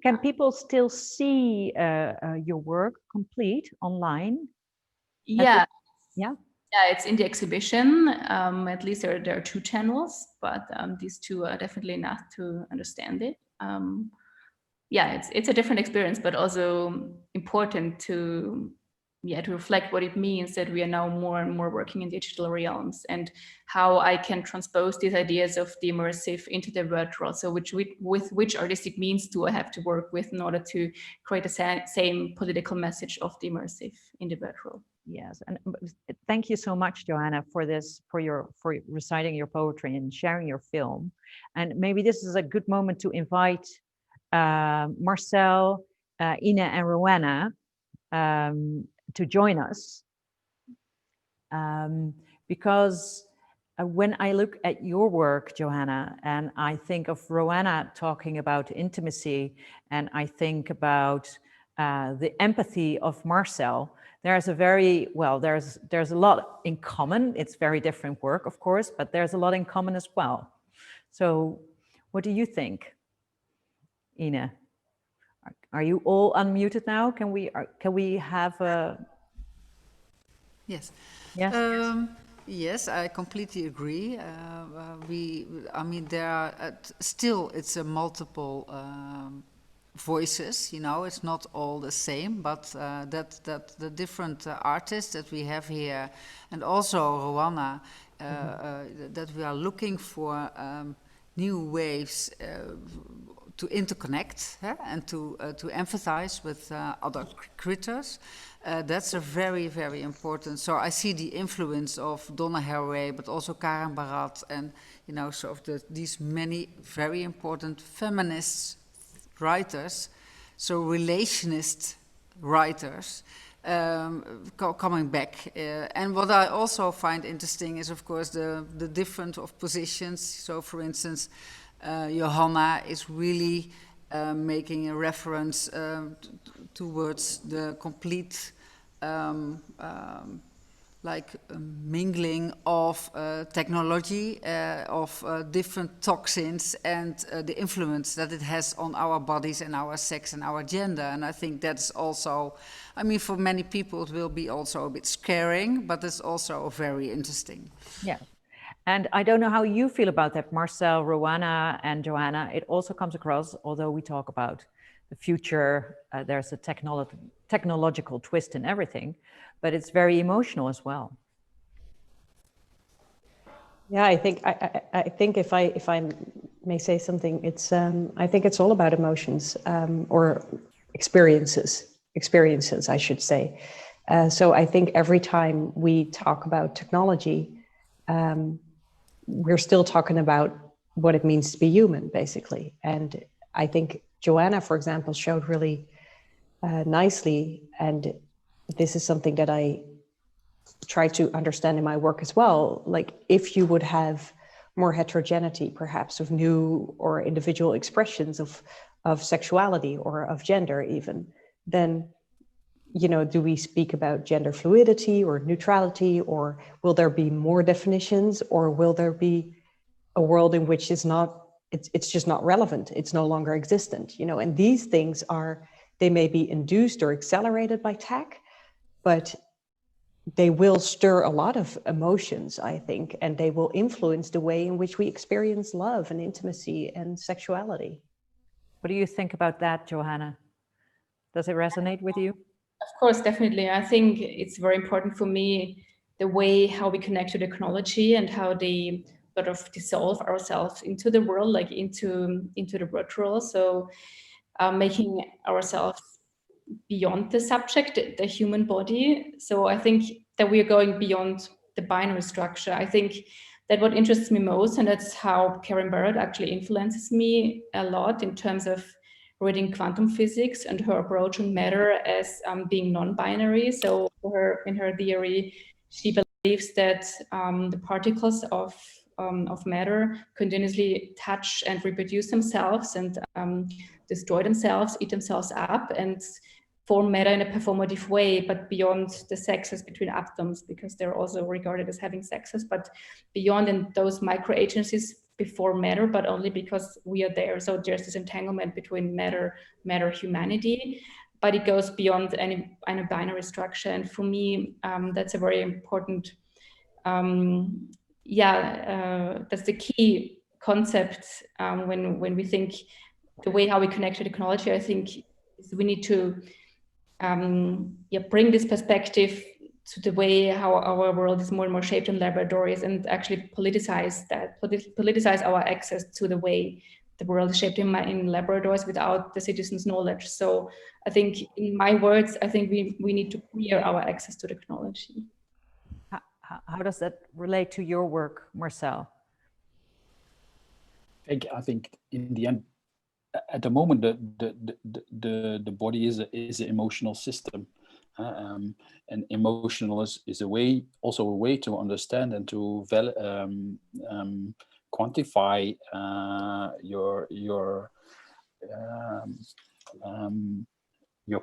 Can people still see your work complete online? yeah. Yeah. Yeah, it's in the exhibition. At least there are 2 channels, but these 2 are definitely enough to understand it. Yeah, it's a different experience, but also important to reflect what it means that we are now more and more working in digital realms, and how I can transpose these ideas of the immersive into the virtual. So with which artistic means do I have to work with in order to create the same political message of the immersive in the virtual? Yes, and thank you so much, Johanna, for reciting your poetry and sharing your film. And maybe this is a good moment to invite Marcel, Ina, and Rowan to join us, because when I look at your work, Johanna, and I think of Rowan talking about intimacy, and I think about the empathy of Marcel, there's a lot in common. It's very different work, of course, but there's a lot in common as well. So what do you think, Ina? Are you all unmuted now? Can we have a... Yes. Yes. Yes, I completely agree. I mean, there are still, it's a multiple voices, you know, it's not all the same, but that the different artists that we have here, and also Rowan, that we are looking for new ways to interconnect and to empathize with other critters. That's a very, very important. So I see the influence of Donna Haraway, but also Karen Barat, and you know, so these many very important feminist writers, so relationist writers, coming back. And what I also find interesting is, of course, the difference of positions. So, for instance, Johanna is really making a reference towards the complete mingling of technology, of different toxins, and the influence that it has on our bodies and our sex and our gender. And I think that's also, I mean, for many people it will be also a bit scaring, but it's also very interesting. Yeah. And I don't know how you feel about that, Marcel, Rowan, and Johanna. It also comes across, although we talk about the future, there's a technological twist in everything, but it's very emotional as well. Yeah, I think if I may say something, it's I think it's all about emotions, or experiences, I should say. So I think every time we talk about technology, we're still talking about what it means to be human, basically. And I think Johanna, for example, showed really nicely, and this is something that I try to understand in my work as well. Like, if you would have more heterogeneity, perhaps, of new or individual expressions of sexuality or of gender even, then, you know, do we speak about gender fluidity or neutrality, or will there be more definitions, or will there be a world in which it's just not relevant, it's no longer existent, you know? And these things they may be induced or accelerated by tech, but they will stir a lot of emotions, I think, and they will influence the way in which we experience love and intimacy and sexuality. What do you think about that, Johanna? Does it resonate with you? Of course, definitely. I think it's very important for me, the way how we connect to technology and how they sort of dissolve ourselves into the world, like into the virtual. So making ourselves beyond the subject, the human body. So I think that we are going beyond the binary structure. I think that what interests me most, and that's how Karen Barrett actually influences me a lot in terms of reading quantum physics and her approach on matter as being non-binary. So in her theory, she believes that the particles of matter continuously touch and reproduce themselves and destroy themselves, eat themselves up, and form matter in a performative way, but beyond the sexes between atoms, because they're also regarded as having sexes, but beyond in those micro agencies before matter, but only because we are there. So there's this entanglement between matter, humanity, but it goes beyond any binary structure. And for me, that's a very important, that's the key concept when we think the way how we connect to technology. I think we need to bring this perspective to the way how our world is more and more shaped in laboratories, and actually politicize our access to the way the world is shaped in laboratories without the citizens' knowledge. So I think, in my words, I think we need to clear our access to technology. How does that relate to your work, Marcel? I think in the end, at the moment, the body is an emotional system, and emotional is a way, also a way to understand and to quantify your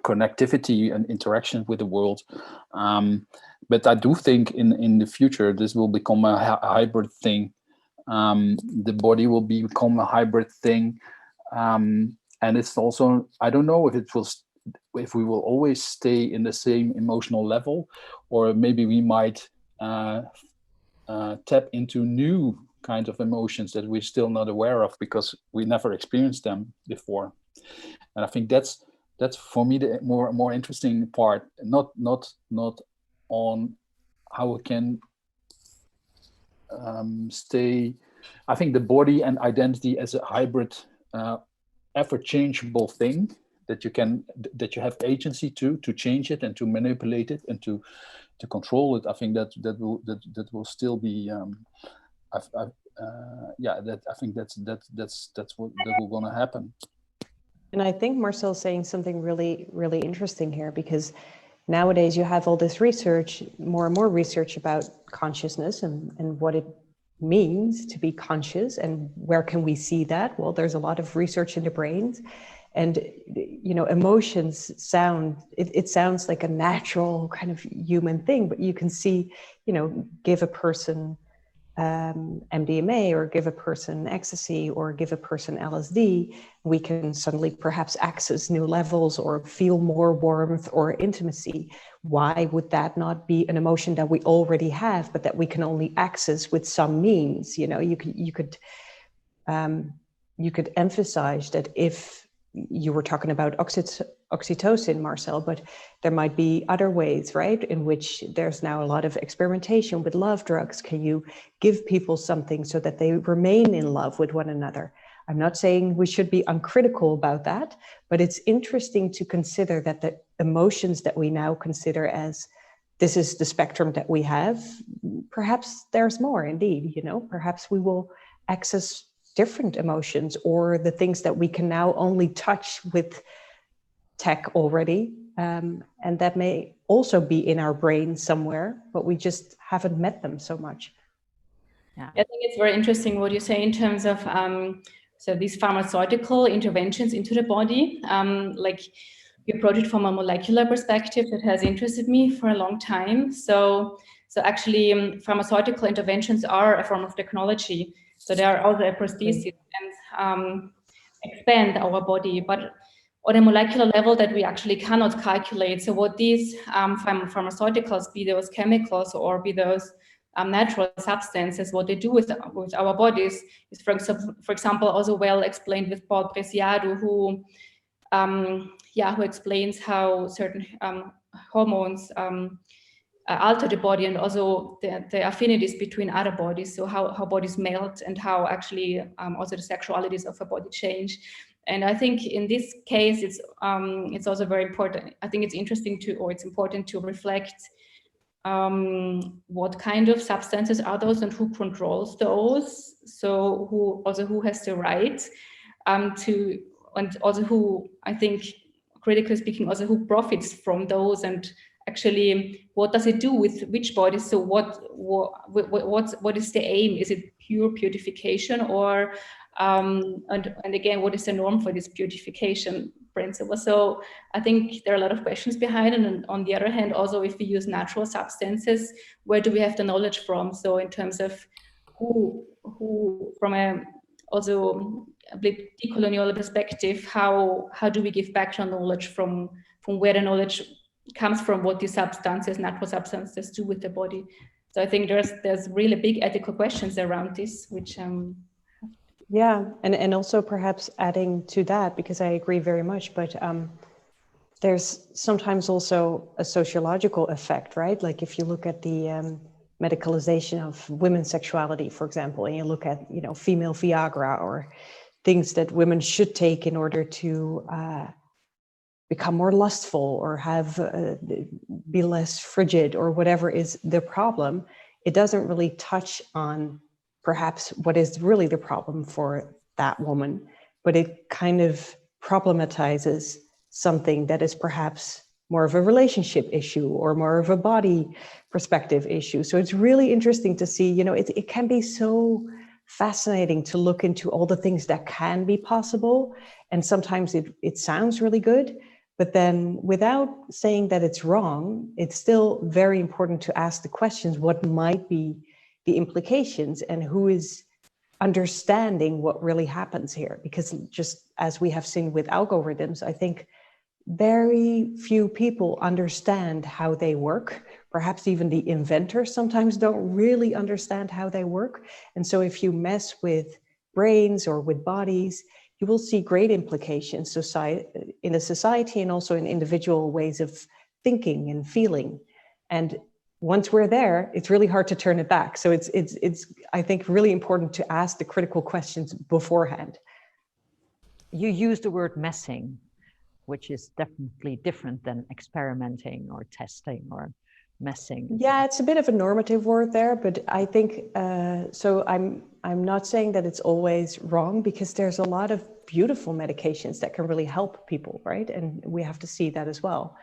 connectivity and interaction with the world. But I do think in the future this will become a hybrid thing. The body will become a hybrid thing. And it's also, I don't know if we will always stay in the same emotional level, or maybe we might tap into new kinds of emotions that we're still not aware of because we never experienced them before. And I think that's for me the more interesting part, not on how we can stay. I think the body and identity as a hybrid, ever changeable thing that you have agency to change it and to manipulate it and to control it. I think that will still be. I think that's what will going to happen. And I think Marcel's saying something really, really interesting here, because nowadays you have all this research, more and more research about consciousness and what it means to be conscious, and where can we see that? Well, there's a lot of research in the brains, and emotions it sounds like a natural kind of human thing, but you can see, give a person MDMA or give a person ecstasy or give a person LSD, we can suddenly perhaps access new levels or feel more warmth or intimacy. Why would that not be an emotion that we already have, but that we can only access with some means? You could emphasize that if you were talking about oxytocin, Marcel, but there might be other ways, right, in which there's now a lot of experimentation with love drugs. Can you give people something so that they remain in love with one another? I'm not saying we should be uncritical about that, but it's interesting to consider that the emotions that we now consider as this is the spectrum that we have, perhaps there's more indeed, perhaps we will access different emotions, or the things that we can now only touch with tech already. And that may also be in our brain somewhere, but we just haven't met them so much. Yeah. I think it's very interesting what you say in terms of so these pharmaceutical interventions into the body. Like you approach it from a molecular perspective that has interested me for a long time. So actually pharmaceutical interventions are a form of technology. So they are also a prosthesis and expand our body. But on a molecular level that we actually cannot calculate. So what these pharmaceuticals, be those chemicals or be those natural substances, what they do with our bodies is, for example, also well explained with Paul Preciado, who explains how certain hormones alter the body, and also the affinities between other bodies, so how bodies melt and how actually also the sexualities of a body change. And I think in this case, it's also very important. I think it's important to reflect what kind of substances are those and who controls those. So who has the right to, and also who, I think, critically speaking, also who profits from those, and actually what does it do with which bodies? So what is the aim? Is it pure purification, or and again, what is the norm for this purification principle? So I think there are a lot of questions behind it. And on the other hand, also, if we use natural substances, where do we have the knowledge from? So in terms of who from a also a bit decolonial perspective, how do we give background knowledge from where the knowledge comes from, what these substances, natural substances, do with the body? So I think there's really big ethical questions around this, which yeah, and also perhaps adding to that, because I agree very much, but there's sometimes also a sociological effect, right? Like if you look at the medicalization of women's sexuality, for example, and you look at, female Viagra or things that women should take in order to become more lustful or have be less frigid or whatever is the problem, it doesn't really touch on perhaps what is really the problem for that woman, but it kind of problematizes something that is perhaps more of a relationship issue or more of a body perspective issue. So it's really interesting to see, it can be so fascinating to look into all the things that can be possible. And sometimes it sounds really good, but then without saying that it's wrong, it's still very important to ask the questions, what might be the implications and who is understanding what really happens here? Because just as we have seen with algorithms, I think very few people understand how they work. Perhaps even the inventors sometimes don't really understand how they work. And so if you mess with brains or with bodies, you will see great implications in a society and also in individual ways of thinking and feeling. And once we're there, it's really hard to turn it back. So it's I think really important to ask the critical questions beforehand. You use the word messing, which is definitely different than experimenting or testing or messing. Yeah, it's a bit of a normative word there, but I think so. I'm not saying that it's always wrong, because there's a lot of beautiful medications that can really help people, right? And we have to see that as well.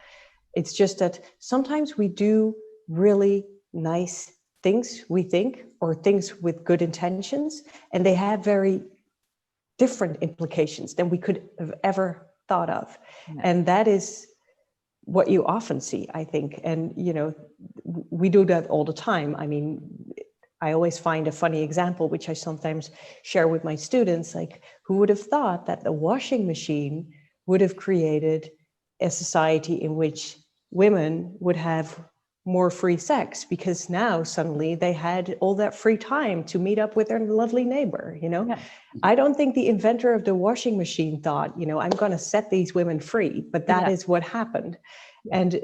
It's just that sometimes we do really nice things, we think, or things with good intentions, and they have very different implications than we could have ever thought of. Yeah. And that is what you often see, I think. And, we do that all the time. I mean, I always find a funny example, which I sometimes share with my students, like, who would have thought that the washing machine would have created a society in which women would have more free sex, because now suddenly they had all that free time to meet up with their lovely neighbor, Yeah. I don't think the inventor of the washing machine thought, I'm going to set these women free, but that is what happened. Yeah. And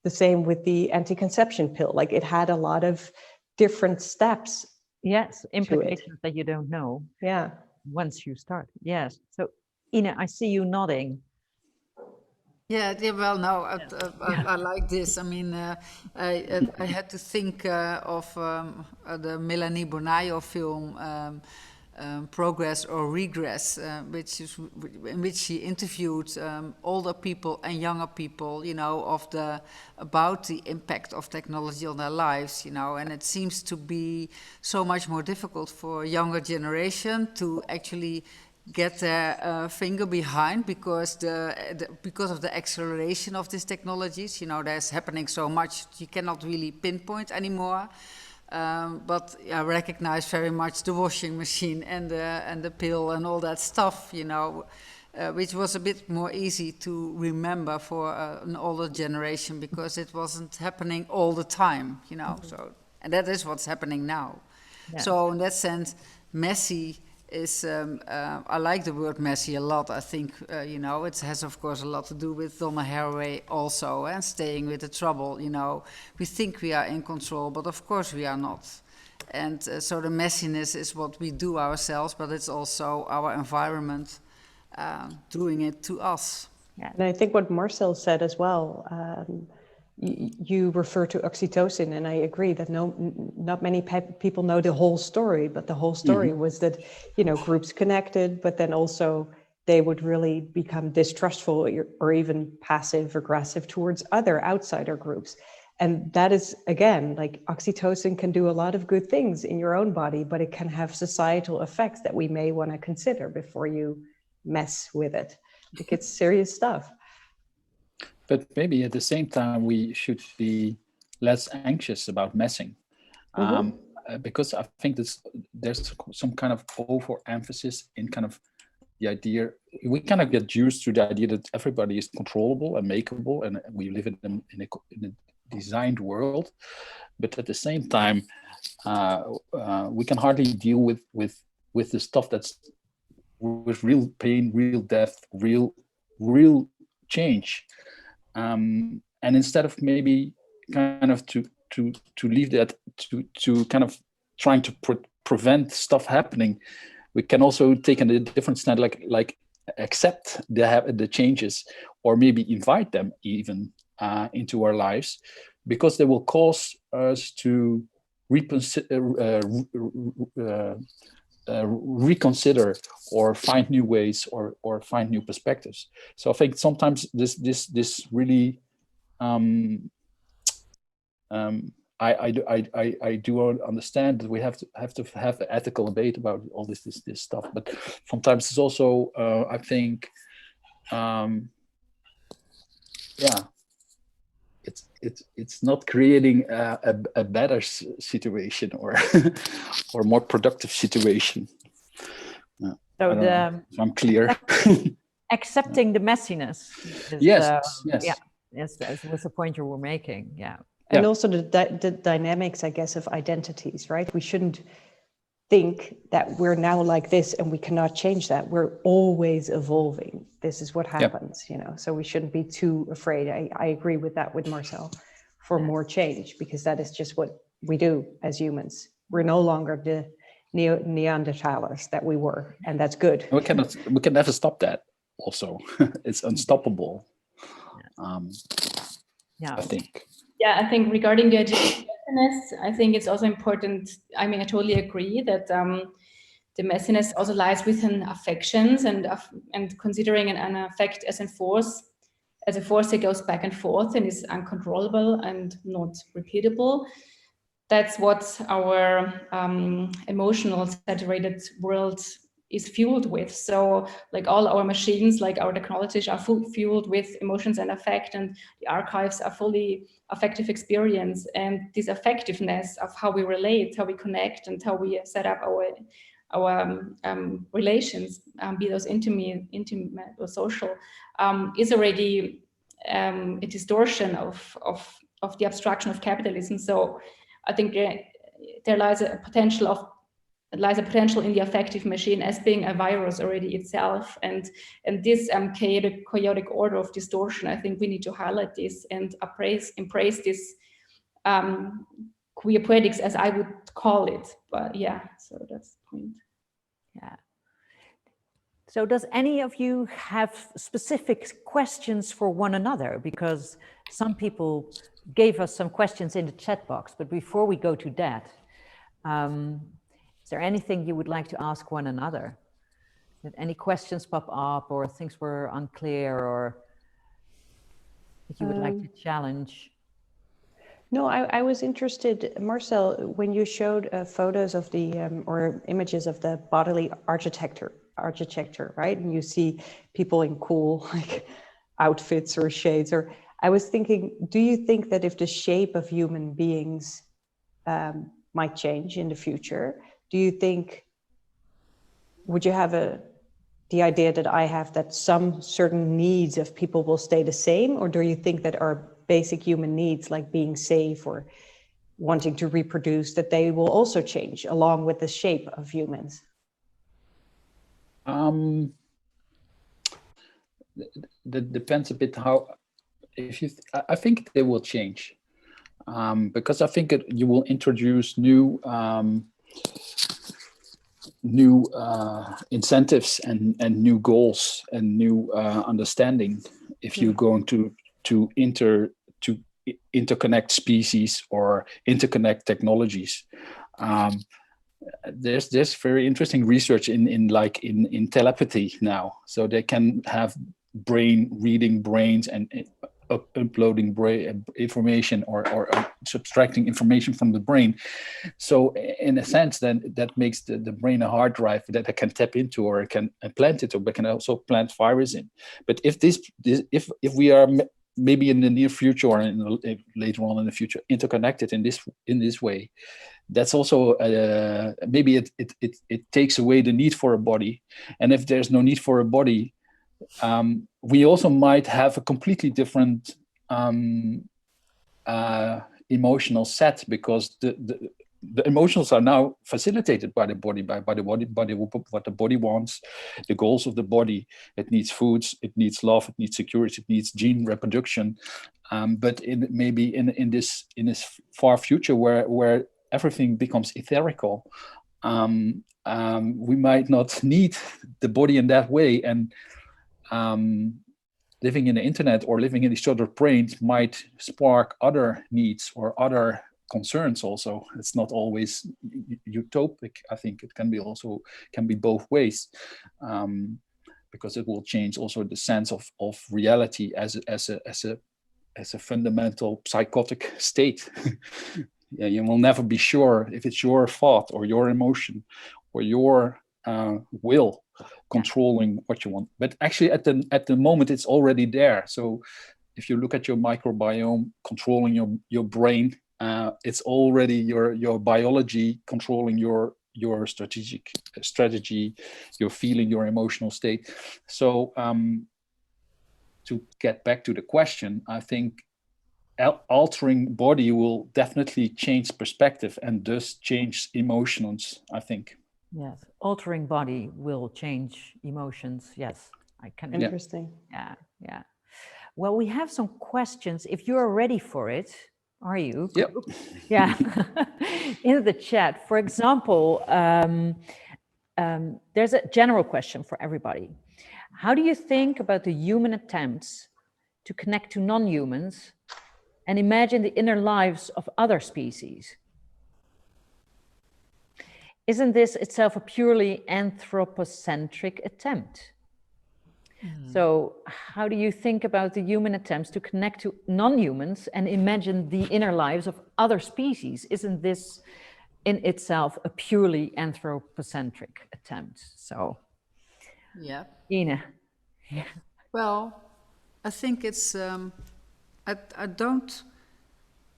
the same with the anti-conception pill, like it had a lot of different steps. Yes, implications that you don't know. Yeah. Once you start. Yes. So, Ina, I see you nodding. Yeah, well, no, I like this. I mean, I had to think of the Melanie Bonayo film, Progress or Regress, in which she interviewed older people and younger people, about the impact of technology on their lives, and it seems to be so much more difficult for a younger generation to actually get their finger behind, because of the acceleration of these technologies. There's happening so much you cannot really pinpoint anymore. But I recognize very much the washing machine and the pill and all that stuff. which was a bit more easy to remember for an older generation because it wasn't happening all the time, you know. So, and that is what's happening now. Yeah. So in that sense, messy is, I like the word messy a lot. I think, you know, it has of course a lot to do with Donna Haraway also, and staying with the trouble, you know. We think we are in control, but of course we are not. And so the messiness is what we do ourselves, but it's also our environment doing it to us. Yeah, and I think what Marcel said as well, you refer to oxytocin, and I agree that not many people know the whole story, but the whole story was that, you know, groups connected, but then also they would really become distrustful or even passive aggressive towards other outsider groups. And that is, again, like oxytocin can do a lot of good things in your own body, but it can have societal effects that we may want to consider before you mess with it. Like, it's serious stuff. But maybe at the same time, we should be less anxious about messing. Because I think there's some kind of overemphasis in kind of the idea. We kind of get used to the idea that everybody is controllable and makeable, and we live in a designed world. But at the same time, we can hardly deal with the stuff that's with real pain, real death, real change. And instead of maybe kind of to leave that to kind of trying to prevent stuff happening, we can also take a different stand, like accept the changes, or maybe invite them even into our lives, because they will cause us to reconsider or find new ways or find new perspectives. So I think sometimes this really I do understand that we have to have an ethical debate about all this stuff, but sometimes it's also I think it's not creating a better situation or or more productive situation. So if I'm clear. Accepting the messiness. Is, yes. Yes, that was the point you were making. Yeah. And also the dynamics, I guess, of identities, right? We shouldn't think that we're now like this and we cannot change that. We're always evolving. This is what happens, you know, so we shouldn't be too afraid. I agree with that with Marcel, for more change, because that is just what we do as humans. We're no longer the Neanderthalers that we were, and that's good. We can never stop that also. It's unstoppable. I think. Yeah, I think regarding the idea of messiness, I think it's also important. I mean, I totally agree that the messiness also lies within affections, and considering an affect as a force that goes back and forth and is uncontrollable and not repeatable. That's what our emotional saturated world is fueled with. So like all our machines, like our technologies are fueled with emotions and affect, and the archives are fully affective experience. And this affectiveness of how we relate, how we connect, and how we set up our relations, be those intimate or social, is already a distortion of the abstraction of capitalism. So I think there lies a potential in the affective machine as being a virus already itself, and this chaotic order of distortion. I think we need to highlight this and embrace this queer poetics, as I would call it. But yeah, so that's the point. Yeah. So does any of you have specific questions for one another? Because some people gave us some questions in the chat box, but before we go to that, is there anything you would like to ask one another? Did any questions pop up, or things were unclear, or that you would like to challenge? No, I was interested, Marcel, when you showed photos of the or images of the bodily architecture, right? And you see people in cool like outfits or shades, or I was thinking, do you think that if the shape of human beings might change in the future, do you think, would you have a the idea that I have that some certain needs of people will stay the same, or do you think that our basic human needs, like being safe or wanting to reproduce, that they will also change along with the shape of humans? That depends a bit how. I think they will change, because I think you will introduce new incentives and new goals and new understanding if you're going to interconnect species or interconnect technologies. There's very interesting research in telepathy now, so they can have reading brains and uploading brain information or subtracting information from the brain. So in a sense, then that makes the brain a hard drive that I can tap into, or I can plant it, or I can also plant virus in. But if if we are maybe in the near future or later on in the future interconnected in this way, that's also maybe it takes away the need for a body. And if there's no need for a body, we also might have a completely different emotional set, because the emotions are now facilitated by the body, by what the body wants, the goals of the body. It needs foods, it needs love, it needs security, it needs gene reproduction. But maybe in this far future where everything becomes etherical, we might not need the body in that way, and living in the internet or living in each other's brains might spark other needs or other concerns also. It's not always utopic. I think it can be both ways, because it will change also the sense of reality as a fundamental psychotic state. Yeah, you will never be sure if it's your thought or your emotion or your will controlling what you want. But actually at the moment it's already there. So if you look at your microbiome controlling your brain, it's already your biology controlling your strategy, your feeling, your emotional state. So to get back to the question, I think altering body will definitely change perspective and thus change emotions, I think. Yes, altering body will change emotions. Yes, I can. Interesting. Yeah. Well, we have some questions. If you are ready for it, are you? Yep. Yeah. In the chat, for example, there's a general question for everybody. How do you think about the human attempts to connect to non-humans and imagine the inner lives of other species? Isn't this itself a purely anthropocentric attempt? So how do you think about the human attempts to connect to non-humans and imagine the inner lives of other species? Isn't this in itself a purely anthropocentric attempt? So, Yeah. Ine. Well, I think it's, I don't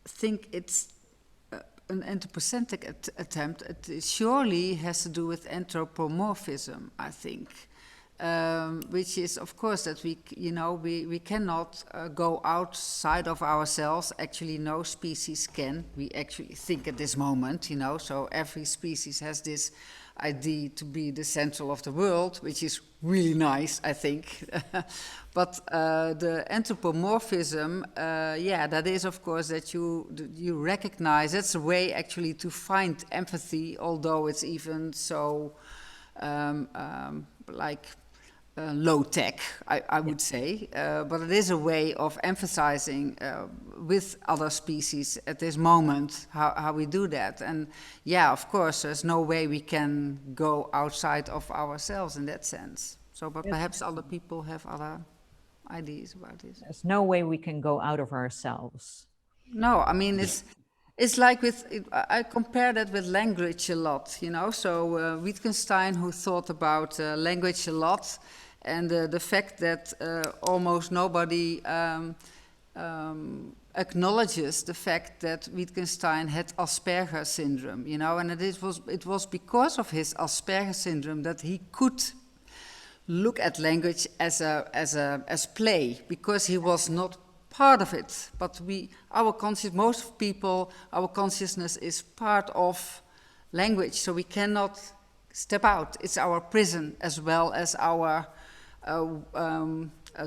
think it's an anthropocentric attempt. It surely has to do with anthropomorphism, I think. Which is, of course, that we cannot go outside of ourselves. Actually, no species can. We actually think at this moment, so every species has this idea to be the central of the world, which is really nice, I think. But the anthropomorphism, that is, of course, that you recognize. That's a way actually to find empathy, although it's even so low tech, I would say, but it is a way of emphasizing with other species at this moment how we do that. And yeah, of course, there's no way we can go outside of ourselves in that sense. So, but perhaps other people have other ideas about this. There's no way we can go out of ourselves. No, I mean, it's like I compare that with language a lot, So Wittgenstein, who thought about language a lot, and the fact that almost nobody acknowledges the fact that Wittgenstein had Asperger's syndrome, and it was because of his Asperger's syndrome that he could look at language as play, because he was not part of it. But most people, our consciousness is part of language, so we cannot step out. It's our prison as well as our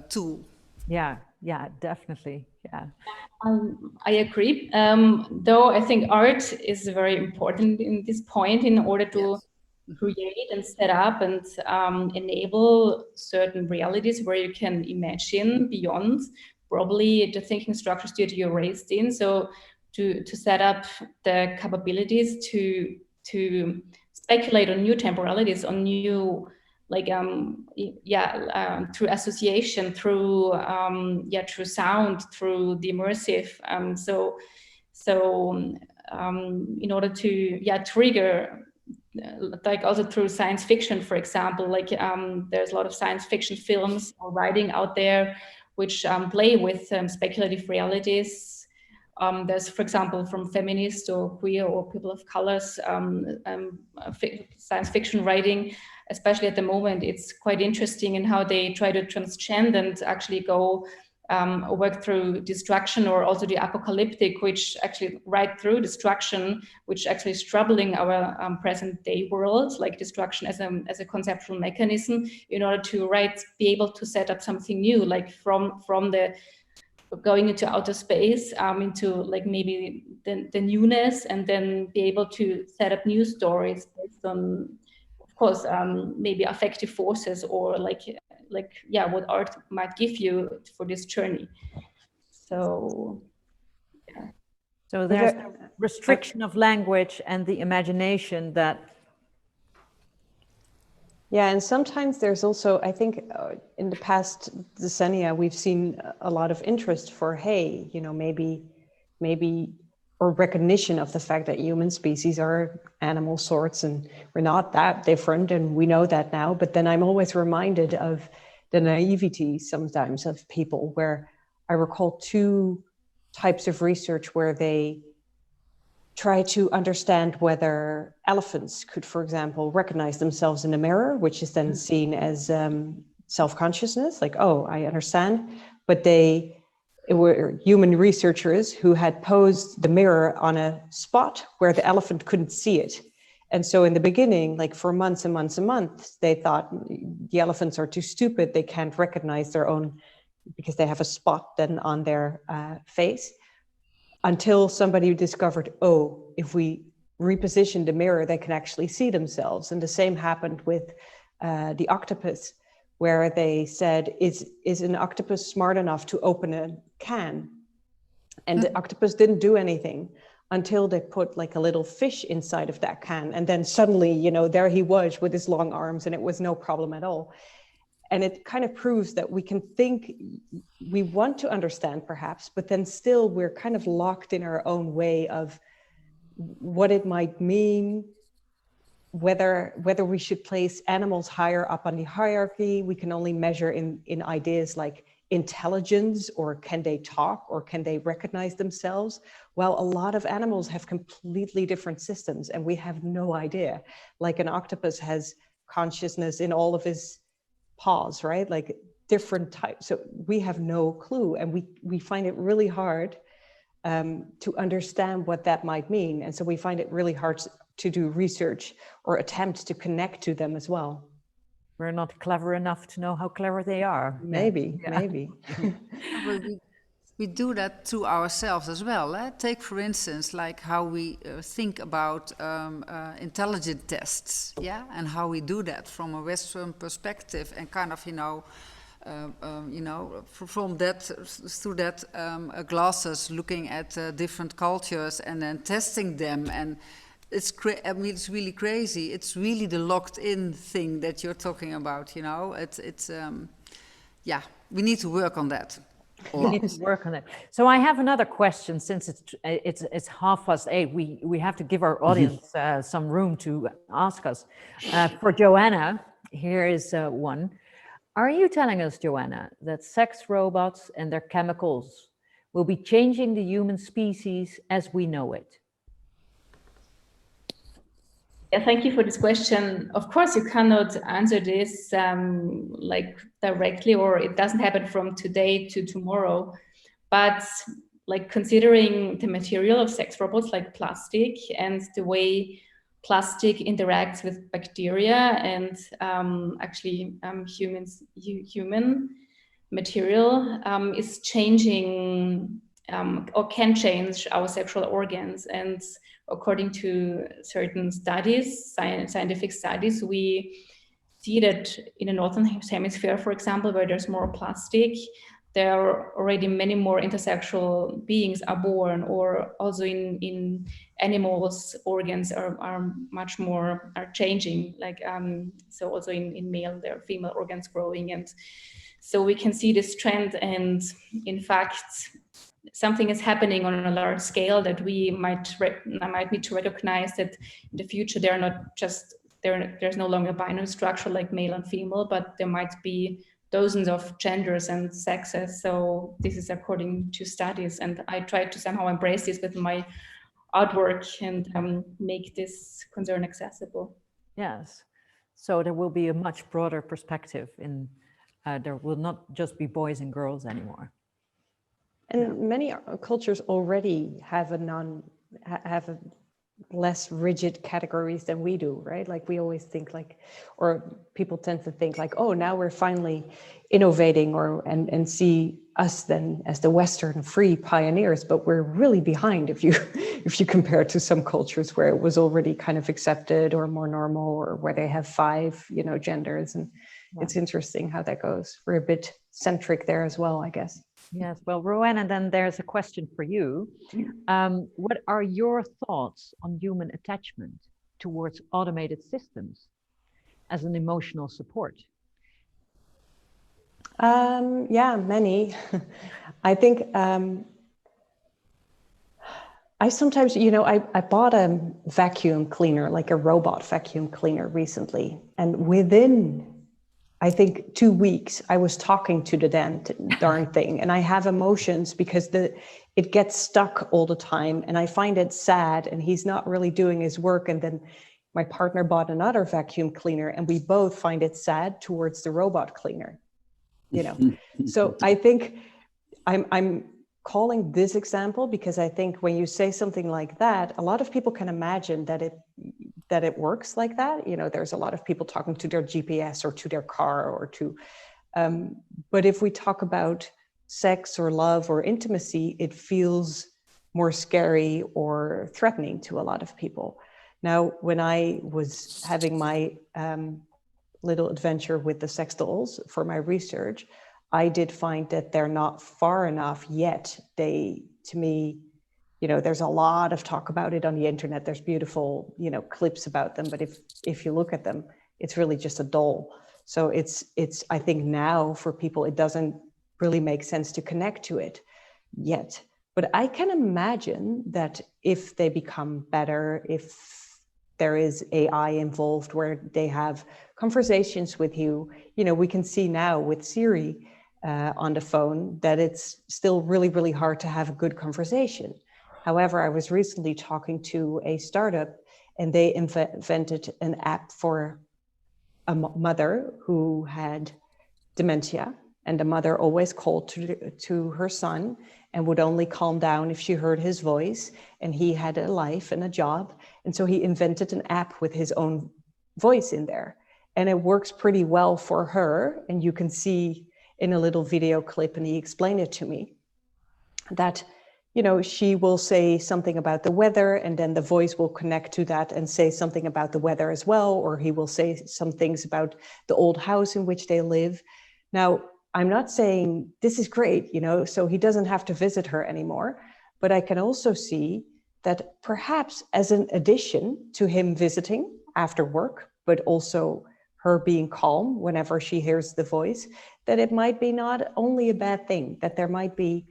tool. Yeah, definitely. Yeah. I agree. Though I think art is very important in this point in order to create and set up and enable certain realities where you can imagine beyond probably the thinking structures that you're raised in. So to set up the capabilities to speculate on new temporalities, on new through association, through through sound, through the immersive. In order to trigger, like also through science fiction, for example, there's a lot of science fiction films or writing out there which play with speculative realities. There's, for example, from feminist or queer or people of colors science fiction writing, especially at the moment. It's quite interesting in how they try to transcend and actually go work through destruction, or also the apocalyptic, which actually right through destruction, which actually is troubling our present day world, like destruction as a conceptual mechanism, in order to be able to set up something new, like from the going into outer space, into like maybe the newness, and then be able to set up new stories based on, of course, maybe affective forces, or what art might give you for this journey. So there's the restriction of language and the imagination that. Yeah, and sometimes there's also, I think, in the past decennia, we've seen a lot of interest for, hey, maybe, or recognition of the fact that human species are animal sorts and we're not that different, and we know that now. But then I'm always reminded of the naivety sometimes of people, where I recall two types of research where they try to understand whether elephants could, for example, recognize themselves in a mirror, which is then seen as self-consciousness, like, oh, I understand. But it were human researchers who had posed the mirror on a spot where the elephant couldn't see it. And so in the beginning, like for months and months and months, they thought the elephants are too stupid. They can't recognize their own, because they have a spot then on their face. Until somebody discovered, oh, if we reposition the mirror, they can actually see themselves. And the same happened with the octopus, where they said, is an octopus smart enough to open a can? And the octopus didn't do anything until they put like a little fish inside of that can. And then suddenly, there he was with his long arms, and it was no problem at all. And it kind of proves that we can think, we want to understand perhaps, but then still we're kind of locked in our own way of what it might mean, whether we should place animals higher up on the hierarchy. We can only measure in ideas like intelligence, or can they talk, or can they recognize themselves? Well, a lot of animals have completely different systems, and we have no idea. Like an octopus has consciousness in all of his paws, right? Like different types. So we have no clue, and we find it really hard to understand what that might mean. And so we find it really hard to do research or attempt to connect to them as well. We're not clever enough to know how clever they are. Maybe. We do that to ourselves as well. Take, for instance, like how we think about intelligence tests, and how we do that from a Western perspective, and kind of, from that, through that glasses, looking at different cultures and then testing them. And it's really crazy. It's really the locked-in thing that you're talking about. We need to work on that. We need to work on it. So I have another question, since it's 8:30. We have to give our audience some room to ask us. For Johanna, here is one. Are you telling us, Johanna, that sex robots and their chemicals will be changing the human species as we know it? Yeah, thank you for this question. Of course, you cannot answer this like directly, or it doesn't happen from today to tomorrow. But like considering the material of sex robots like plastic and the way plastic interacts with bacteria and human material is changing or can change our sexual organs. And according to certain studies, scientific studies, we see that in the northern hemisphere, for example, where there's more plastic, there are already many more intersexual beings are born, or also in animals, organs are much more are changing. Like so, also in male, there are female organs growing, and so we can see this trend. And in fact, something is happening on a large scale that we might need to recognize that in the future they're not just there's no longer a binary structure like male and female, but there might be dozens of genders and sexes. So this is according to studies, and I try to somehow embrace this with my artwork and make this concern accessible. Yes, so there will be a much broader perspective in there will not just be boys and girls anymore. And many cultures already have less rigid categories than we do, right? Like we always think like, or people tend to think like, oh, now we're finally innovating and see us then as the Western free pioneers, but we're really behind if you compare to some cultures where it was already kind of accepted or more normal, or where they have 5, genders. And it's interesting how that goes. We're a bit centric there as well, I guess. Yes, well, Rowan, and then there's a question for you. What are your thoughts on human attachment towards automated systems as an emotional support? Yeah, many. I think I sometimes, I bought a vacuum cleaner, like a robot vacuum cleaner recently, and within I think 2 weeks, I was talking to the darn thing, and I have emotions because it gets stuck all the time, and I find it sad, and he's not really doing his work. And then my partner bought another vacuum cleaner, and we both find it sad towards the robot cleaner, So I think I'm calling this example because I think when you say something like that, a lot of people can imagine that it works like that. There's a lot of people talking to their GPS or to their car or to, but if we talk about sex or love or intimacy, it feels more scary or threatening to a lot of people. Now, when I was having my little adventure with the sex dolls for my research, I did find that they're not far enough yet. To me, there's a lot of talk about it on the internet. There's beautiful, clips about them, but if you look at them, it's really just a doll. So it's I think now for people, it doesn't really make sense to connect to it yet. But I can imagine that if they become better, if there is AI involved where they have conversations with you, we can see now with Siri on the phone that it's still really, really hard to have a good conversation. However, I was recently talking to a startup, and they invented an app for a mother who had dementia, and the mother always called to her son and would only calm down if she heard his voice, and he had a life and a job. And so he invented an app with his own voice in there, and it works pretty well for her. And you can see in a little video clip, and he explained it to me, that she will say something about the weather, and then the voice will connect to that and say something about the weather as well, or he will say some things about the old house in which they live. Now, I'm not saying this is great, so he doesn't have to visit her anymore, but I can also see that perhaps as an addition to him visiting after work, but also her being calm whenever she hears the voice, that it might be not only a bad thing, that there might be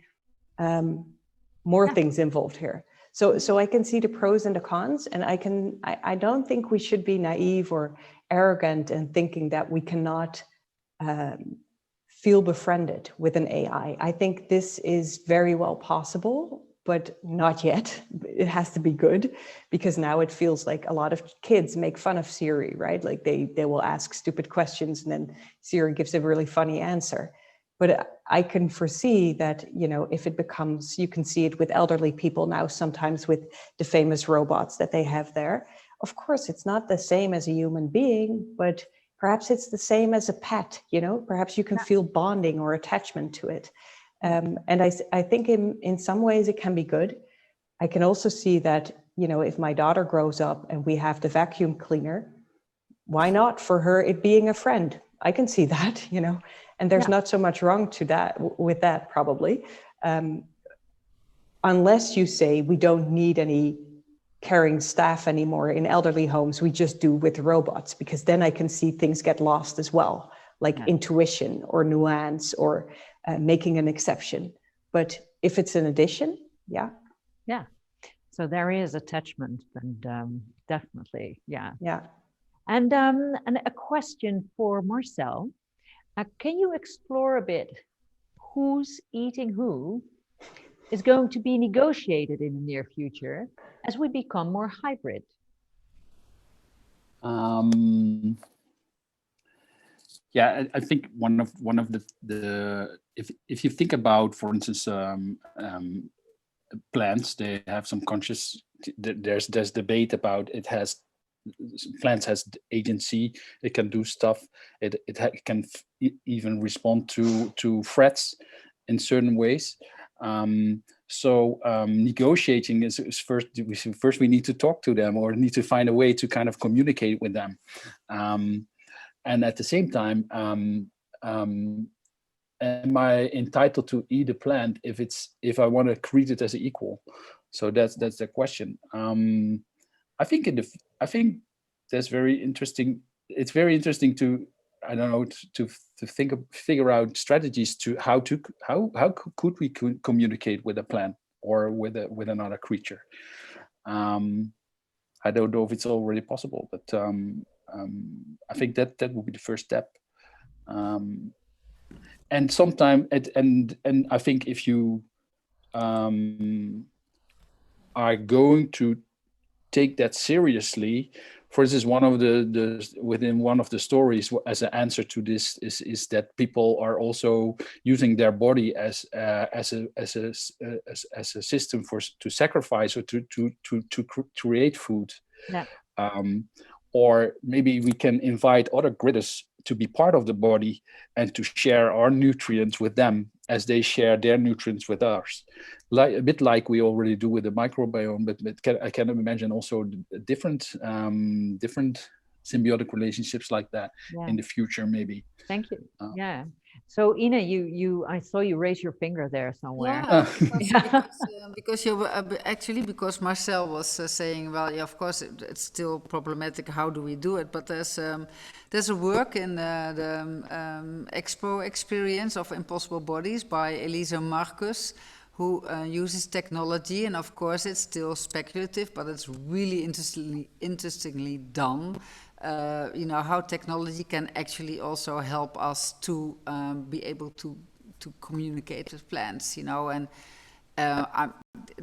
more things involved here. So I can see the pros and the cons, and I don't think we should be naive or arrogant in thinking that we cannot feel befriended with an AI. I think this is very well possible, but not yet. It has to be good, because now it feels like a lot of kids make fun of Siri, right? Like they will ask stupid questions and then Siri gives a really funny answer. But I can foresee that, you know, if it becomes, you can see it with elderly people now, sometimes with the famous robots that they have there. Of course, it's not the same as a human being, but perhaps it's the same as a pet, you know, perhaps you can feel bonding or attachment to it. And I think in some ways it can be good. I can also see that, you know, if my daughter grows up and we have the vacuum cleaner, why not for her it being a friend? I can see that, you know, and there's not so much wrong to that with that probably, unless you say we don't need any caring staff anymore in elderly homes, we just do with robots, because then I can see things get lost as well, like intuition or nuance or making an exception. But if it's an addition, yeah. So there is attachment, and definitely, Yeah. And a question for Marcel. Can you explore a bit who's eating who is going to be negotiated in the near future as we become more hybrid? Yeah, I think one of the if you think about, for instance, plants, they have some conscious. There's debate about plants has agency. It can do stuff. It can even respond to threats in certain ways. Negotiating is first we need to talk to them, or need to find a way to kind of communicate with them. And at the same time, am I entitled to eat a plant if I want to treat it as an equal? So that's the question. I think that's very interesting. It's very interesting to, I don't know, to figure out strategies to how could we communicate with a plant or with another creature. I don't know if it's already possible, but I think that would be the first step. And sometimes, and I think if you are going to take that seriously, for instance, one of within one of the stories as an answer to this is that people are also using their body as a system to sacrifice or to create food. Yeah. Or maybe we can invite other critters to be part of the body and to share our nutrients with them as they share their nutrients with ours. A bit like we already do with the microbiome, but I can imagine also different symbiotic relationships like that in the future, maybe. Thank you. So Ina, I saw you raise your finger there somewhere. Because Marcel was saying, well, yeah, of course it's still problematic. How do we do it? But there's a work in the Expo experience of Impossible Bodies by Elisa Marcus, who uses technology, and of course it's still speculative, but it's really interestingly done. You know, how technology can actually also help us to be able to communicate with plants, you know, and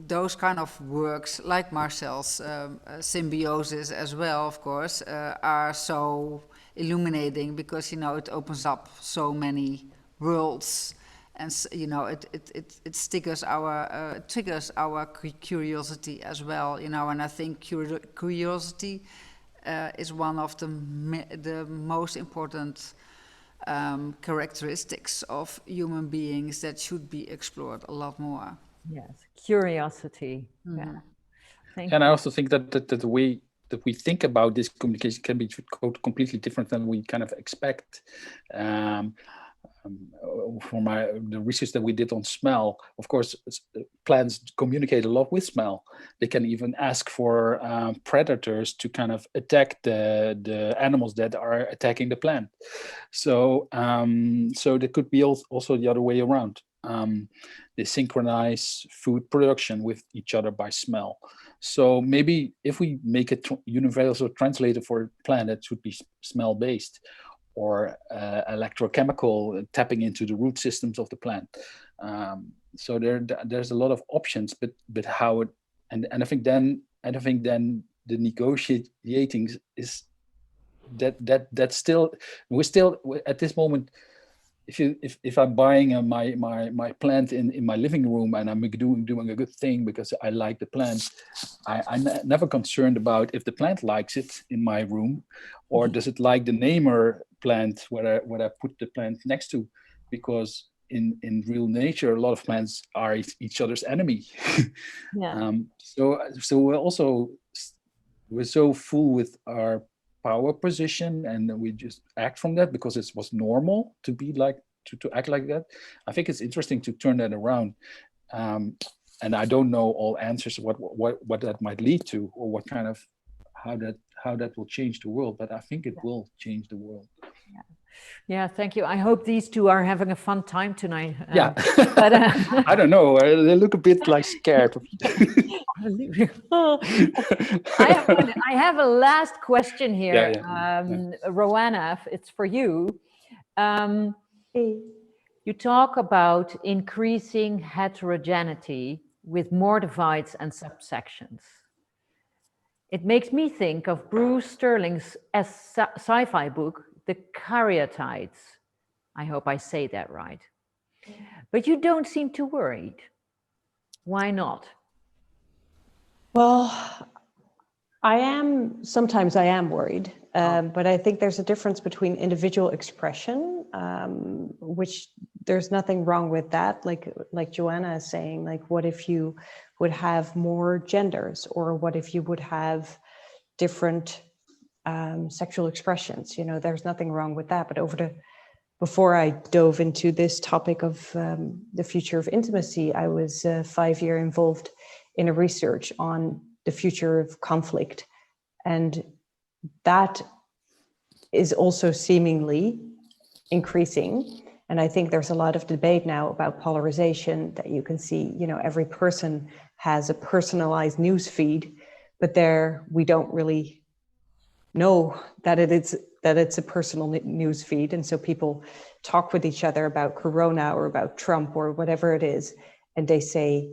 those kind of works, like Marcel's symbiosis as well, of course, are so illuminating, because, you know, it opens up so many worlds, and, you know, it triggers our curiosity as well, you know, and I think curiosity is one of the most important characteristics of human beings that should be explored a lot more. Yes, curiosity. Yeah. Thank you. I also think that the way that we think about this communication can be completely different than we kind of expect. For the research that we did on smell, of course, plants communicate a lot with smell. They can even ask for predators to kind of attack the animals that are attacking the plant. So there could be also the other way around. They synchronize food production with each other by smell. So maybe if we make a universal translator for a plant, that should be smell-based, or electrochemical tapping into the root systems of the plant. So there's a lot of options, but how it, and I think then the negotiating is that's still, we're still at this moment. If I'm buying my plant in my living room and I'm doing a good thing because I like the plant, I'm never concerned about if the plant likes it in my room, or does it like the neighbor plant where I put the plant next to, because in real nature a lot of plants are each other's enemy. Yeah. So we're so full with our power position, and we just act from that because it was normal to be like to act like that. I think it's interesting to turn that around, and I don't know all answers what that might lead to, or what kind of how that will change the world, but I think it will change the world. Yeah, thank you. I hope these two are having a fun time tonight. Yeah, but I don't know. They look a bit like scared. I have a last question here. Rowanna, it's for you. You talk about increasing heterogeneity with more divides and subsections. It makes me think of Bruce Sterling's sci-fi book, The Caryatides. I hope I say that right. But you don't seem too worried. Why not? Well, sometimes I am worried, but I think there's a difference between individual expression, which there's nothing wrong with that. Like Johanna is saying, like, what if you would have more genders, or what if you would have different sexual expressions? You know, there's nothing wrong with that. But before I dove into this topic of the future of intimacy, I was 5 years involved in a research on the future of conflict. And that is also seemingly increasing. And I think there's a lot of debate now about polarization, that you can see, you know, every person has a personalized news feed, but there we don't really know that it's a personal news feed. And so people talk with each other about Corona or about Trump or whatever it is, and they say,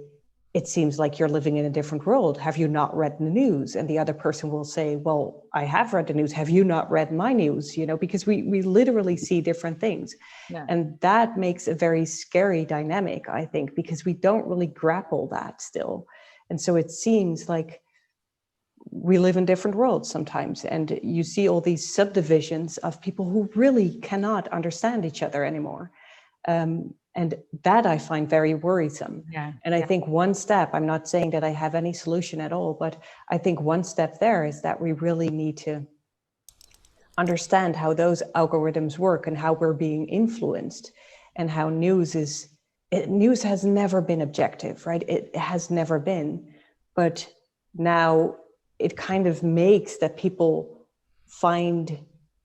it seems like you're living in a different world. Have you not read the news? And the other person will say, well, I have read the news. Have you not read my news? You know, because we literally see different things. Yeah. And that makes a very scary dynamic, I think, because we don't really grapple that still. And so it seems like we live in different worlds sometimes. And you see all these subdivisions of people who really cannot understand each other anymore. And that I find very worrisome. Yeah, and I think one step, I'm not saying that I have any solution at all, but I think one step there is that we really need to understand how those algorithms work and how we're being influenced, and how news has never been objective, right? It has never been, but now it kind of makes that people find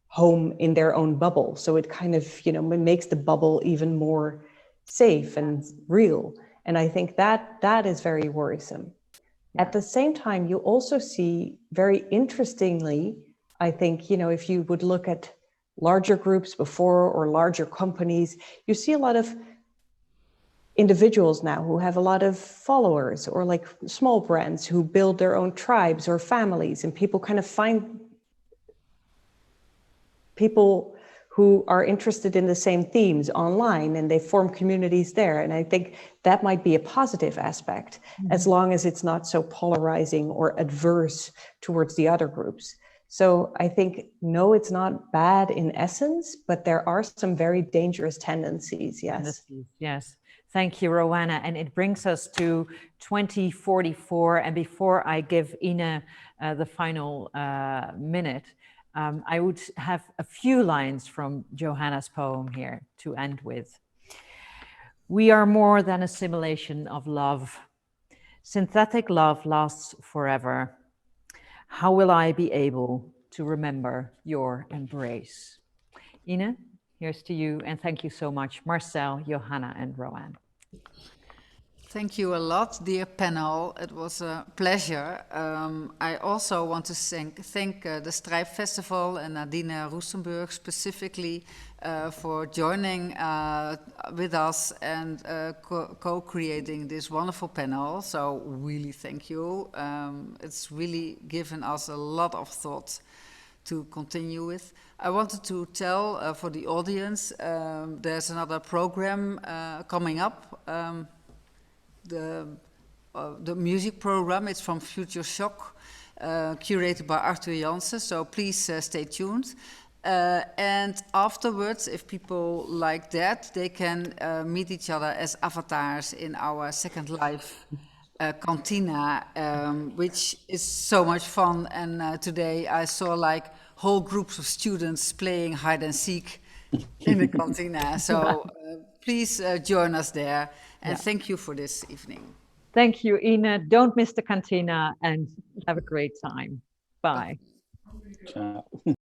home in their own bubble. So it kind of, you know, makes the bubble even more safe and real. And I think that is very worrisome. Yeah. At the same time, you also see, very interestingly, I think, you know, if you would look at larger groups before or larger companies, you see a lot of individuals now who have a lot of followers, or like small brands who build their own tribes or families, and people kind of find people who are interested in the same themes online, and they form communities there. And I think that might be a positive aspect, as long as it's not so polarizing or adverse towards the other groups. So I think, no, it's not bad in essence, but there are some very dangerous tendencies, yes. Yes, thank you, Rowanna. And it brings us to 2044. And before I give Ine the final minute, I would have a few lines from Johanna's poem here to end with. We are more than a simulation of love. Synthetic love lasts forever. How will I be able to remember your embrace? Ine, here's to you, and thank you so much, Marcel, Johanna, and Rowan. Thank you a lot, dear panel. It was a pleasure. I also want to thank the STRP Festival and Nadine Roestenburg specifically for joining with us and co-creating this wonderful panel. So really thank you. It's really given us a lot of thought to continue with. I wanted to tell for the audience, there's another program coming up. The music program, it's from Future Shock, curated by Arthur Janssen, so please stay tuned. And afterwards, if people like that, they can meet each other as avatars in our Second Life cantina, which is so much fun. And today I saw like whole groups of students playing hide and seek in the cantina. So please join us there. And thank you for this evening. Thank you, Ina. Don't miss the cantina and have a great time. Bye. Ciao.